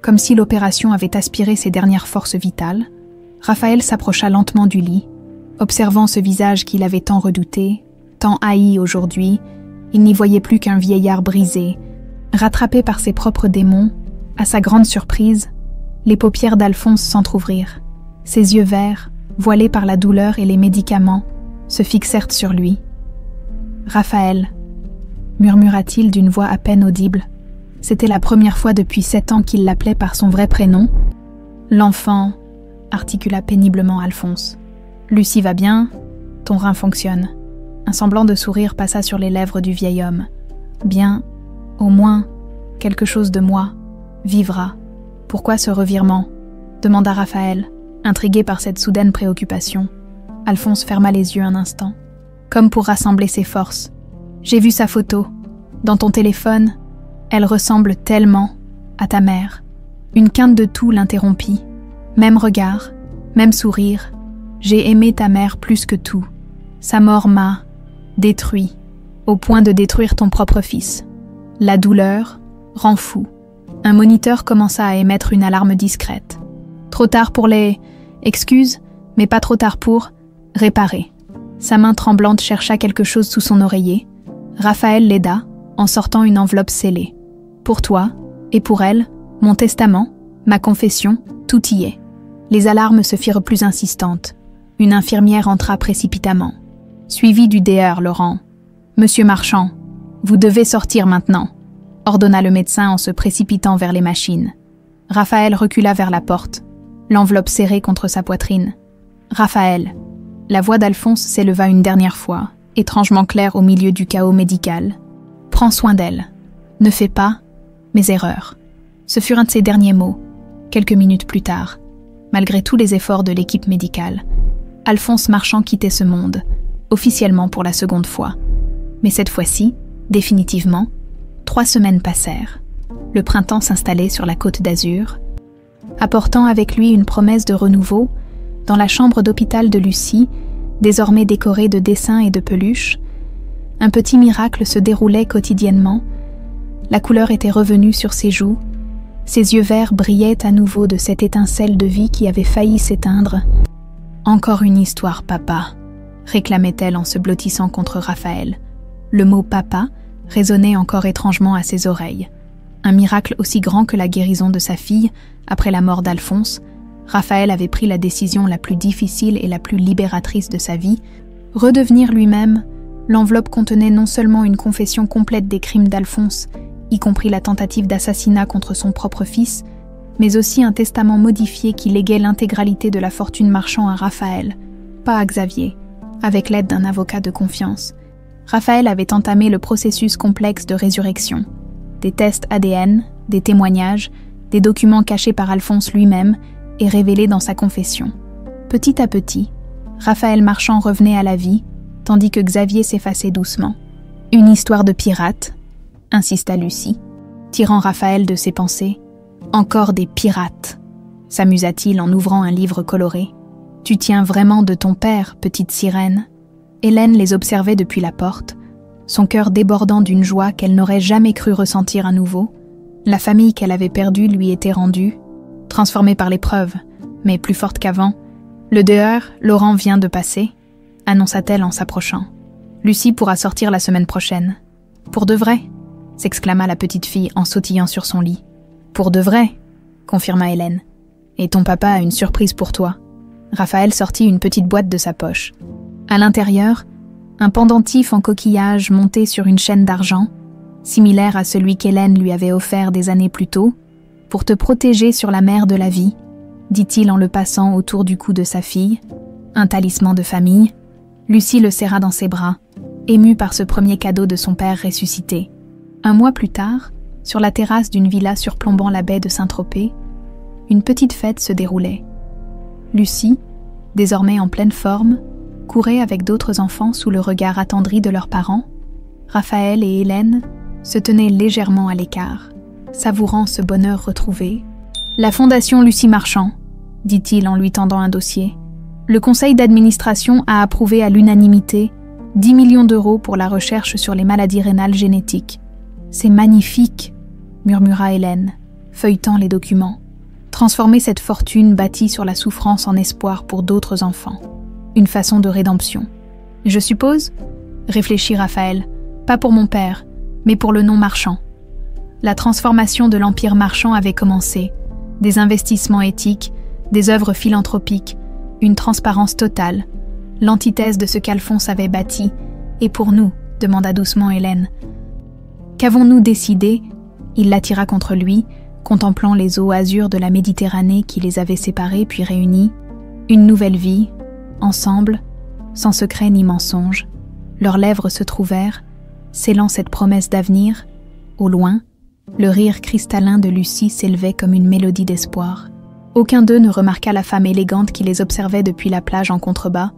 comme si l'opération avait aspiré ses dernières forces vitales. Raphaël s'approcha lentement du lit. Observant ce visage qu'il avait tant redouté, tant haï aujourd'hui, il n'y voyait plus qu'un vieillard brisé. Rattrapé par ses propres démons, à sa grande surprise, les paupières d'Alphonse s'entr'ouvrirent. Ses yeux verts, voilés par la douleur et les médicaments, se fixèrent sur lui. « Raphaël » murmura-t-il d'une voix à peine audible. C'était la première fois depuis 7 ans qu'il l'appelait par son vrai prénom. « L'enfant » articula péniblement Alphonse. « Lucie va bien, ton rein fonctionne. » Un semblant de sourire passa sur les lèvres du vieil homme. « Bien, au moins, quelque chose de moi vivra. » « Pourquoi ce revirement ?» demanda Raphaël, intrigué par cette soudaine préoccupation. Alphonse ferma les yeux un instant, comme pour rassembler ses forces. « J'ai vu sa photo. Dans ton téléphone, elle ressemble tellement à ta mère. » Une quinte de toux l'interrompit. Même regard, même sourire. J'ai aimé ta mère plus que tout. Sa mort m'a détruit, au point de détruire ton propre fils. La douleur rend fou. Un moniteur commença à émettre une alarme discrète. Trop tard pour les excuses, mais pas trop tard pour réparer. Sa main tremblante chercha quelque chose sous son oreiller. Raphaël l'aida, en sortant une enveloppe scellée. Pour toi, et pour elle, mon testament, ma confession, tout y est. Les alarmes se firent plus insistantes. Une infirmière entra précipitamment. Suivi du DR, Laurent. « Monsieur Marchand, vous devez sortir maintenant », ordonna le médecin en se précipitant vers les machines. Raphaël recula vers la porte, l'enveloppe serrée contre sa poitrine. « Raphaël !» La voix d'Alphonse s'éleva une dernière fois, étrangement claire au milieu du chaos médical. « Prends soin d'elle. Ne fais pas mes erreurs. » Ce furent un de ses derniers mots. Quelques minutes plus tard, malgré tous les efforts de l'équipe médicale, Alphonse Marchand quittait ce monde, officiellement pour la seconde fois. Mais cette fois-ci, définitivement, 3 semaines passèrent. Le printemps s'installait sur la Côte d'Azur, apportant avec lui une promesse de renouveau. Dans la chambre d'hôpital de Lucie, désormais décorée de dessins et de peluches, un petit miracle se déroulait quotidiennement. La couleur était revenue sur ses joues, Ses yeux verts brillaient à nouveau de cette étincelle de vie qui avait failli s'éteindre. « Encore une histoire, papa », réclamait-elle en se blottissant contre Raphaël. Le mot « papa » résonnait encore étrangement à ses oreilles. Un miracle aussi grand que la guérison de sa fille, après la mort d'Alphonse, Raphaël avait pris la décision la plus difficile et la plus libératrice de sa vie, redevenir lui-même. L'enveloppe contenait non seulement une confession complète des crimes d'Alphonse, y compris la tentative d'assassinat contre son propre fils, mais aussi un testament modifié qui léguait l'intégralité de la fortune Marchand à Raphaël, pas à Xavier, avec l'aide d'un avocat de confiance. Raphaël avait entamé le processus complexe de résurrection. Des tests ADN, des témoignages, des documents cachés par Alphonse lui-même et révélés dans sa confession. Petit à petit, Raphaël Marchand revenait à la vie, tandis que Xavier s'effaçait doucement. « Une histoire de pirate », insista Lucie, tirant Raphaël de ses pensées. « Encore des pirates », s'amusa-t-il en ouvrant un livre coloré. « Tu tiens vraiment de ton père, petite sirène ?» Hélène les observait depuis la porte, son cœur débordant d'une joie qu'elle n'aurait jamais cru ressentir à nouveau. La famille qu'elle avait perdue lui était rendue, transformée par l'épreuve, mais plus forte qu'avant. « Le dehors, Laurent vient de passer », annonça-t-elle en s'approchant. « Lucie pourra sortir la semaine prochaine. »« Pour de vrai ?» s'exclama la petite fille en sautillant sur son lit. « Pour de vrai ?» confirma Hélène. « Et ton papa a une surprise pour toi. » Raphaël sortit une petite boîte de sa poche. À l'intérieur, un pendentif en coquillage monté sur une chaîne d'argent, similaire à celui qu'Hélène lui avait offert des années plus tôt, « pour te protéger sur la mer de la vie », dit-il en le passant autour du cou de sa fille. Un talisman de famille. Lucie le serra dans ses bras, émue par ce premier cadeau de son père ressuscité. Un mois plus tard, sur la terrasse d'une villa surplombant la baie de Saint-Tropez, une petite fête se déroulait. Lucie, désormais en pleine forme, courait avec d'autres enfants sous le regard attendri de leurs parents. Raphaël et Hélène se tenaient légèrement à l'écart, savourant ce bonheur retrouvé. « La Fondation Lucie Marchand », dit-il en lui tendant un dossier. « Le conseil d'administration a approuvé à l'unanimité 10 millions d'euros pour la recherche sur les maladies rénales génétiques. »« C'est magnifique », murmura Hélène, feuilletant les documents. « Transformer cette fortune bâtie sur la souffrance en espoir pour d'autres enfants. Une façon de rédemption. »« Je suppose ?» réfléchit Raphaël. « Pas pour mon père, mais pour le nom Marchand. » La transformation de l'empire Marchand avait commencé. Des investissements éthiques, des œuvres philanthropiques, une transparence totale, l'antithèse de ce qu'Alphonse avait bâti. « Et pour nous ?» demanda doucement Hélène. « Qu'avons-nous décidé ?» Il l'attira contre lui, contemplant les eaux azur de la Méditerranée qui les avaient séparés puis réunis. Une nouvelle vie, ensemble, sans secret ni mensonge. Leurs lèvres se trouvèrent, scellant cette promesse d'avenir. Au loin, le rire cristallin de Lucie s'élevait comme une mélodie d'espoir. Aucun d'eux ne remarqua la femme élégante qui les observait depuis la plage en contrebas,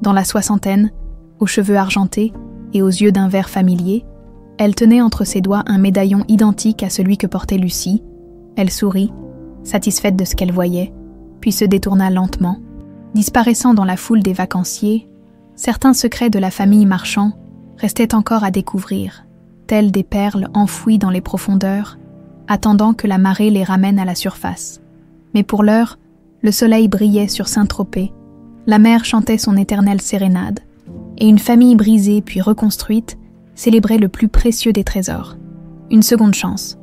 dans la soixantaine, aux cheveux argentés et aux yeux d'un vert familier. Elle tenait entre ses doigts un médaillon identique à celui que portait Lucie. Elle sourit, satisfaite de ce qu'elle voyait, puis se détourna lentement. Disparaissant dans la foule des vacanciers, certains secrets de la famille Marchand restaient encore à découvrir, tels des perles enfouies dans les profondeurs, attendant que la marée les ramène à la surface. Mais pour l'heure, le soleil brillait sur Saint-Tropez, la mer chantait son éternelle sérénade, et une famille brisée puis reconstruite célébrait le plus précieux des trésors, une seconde chance.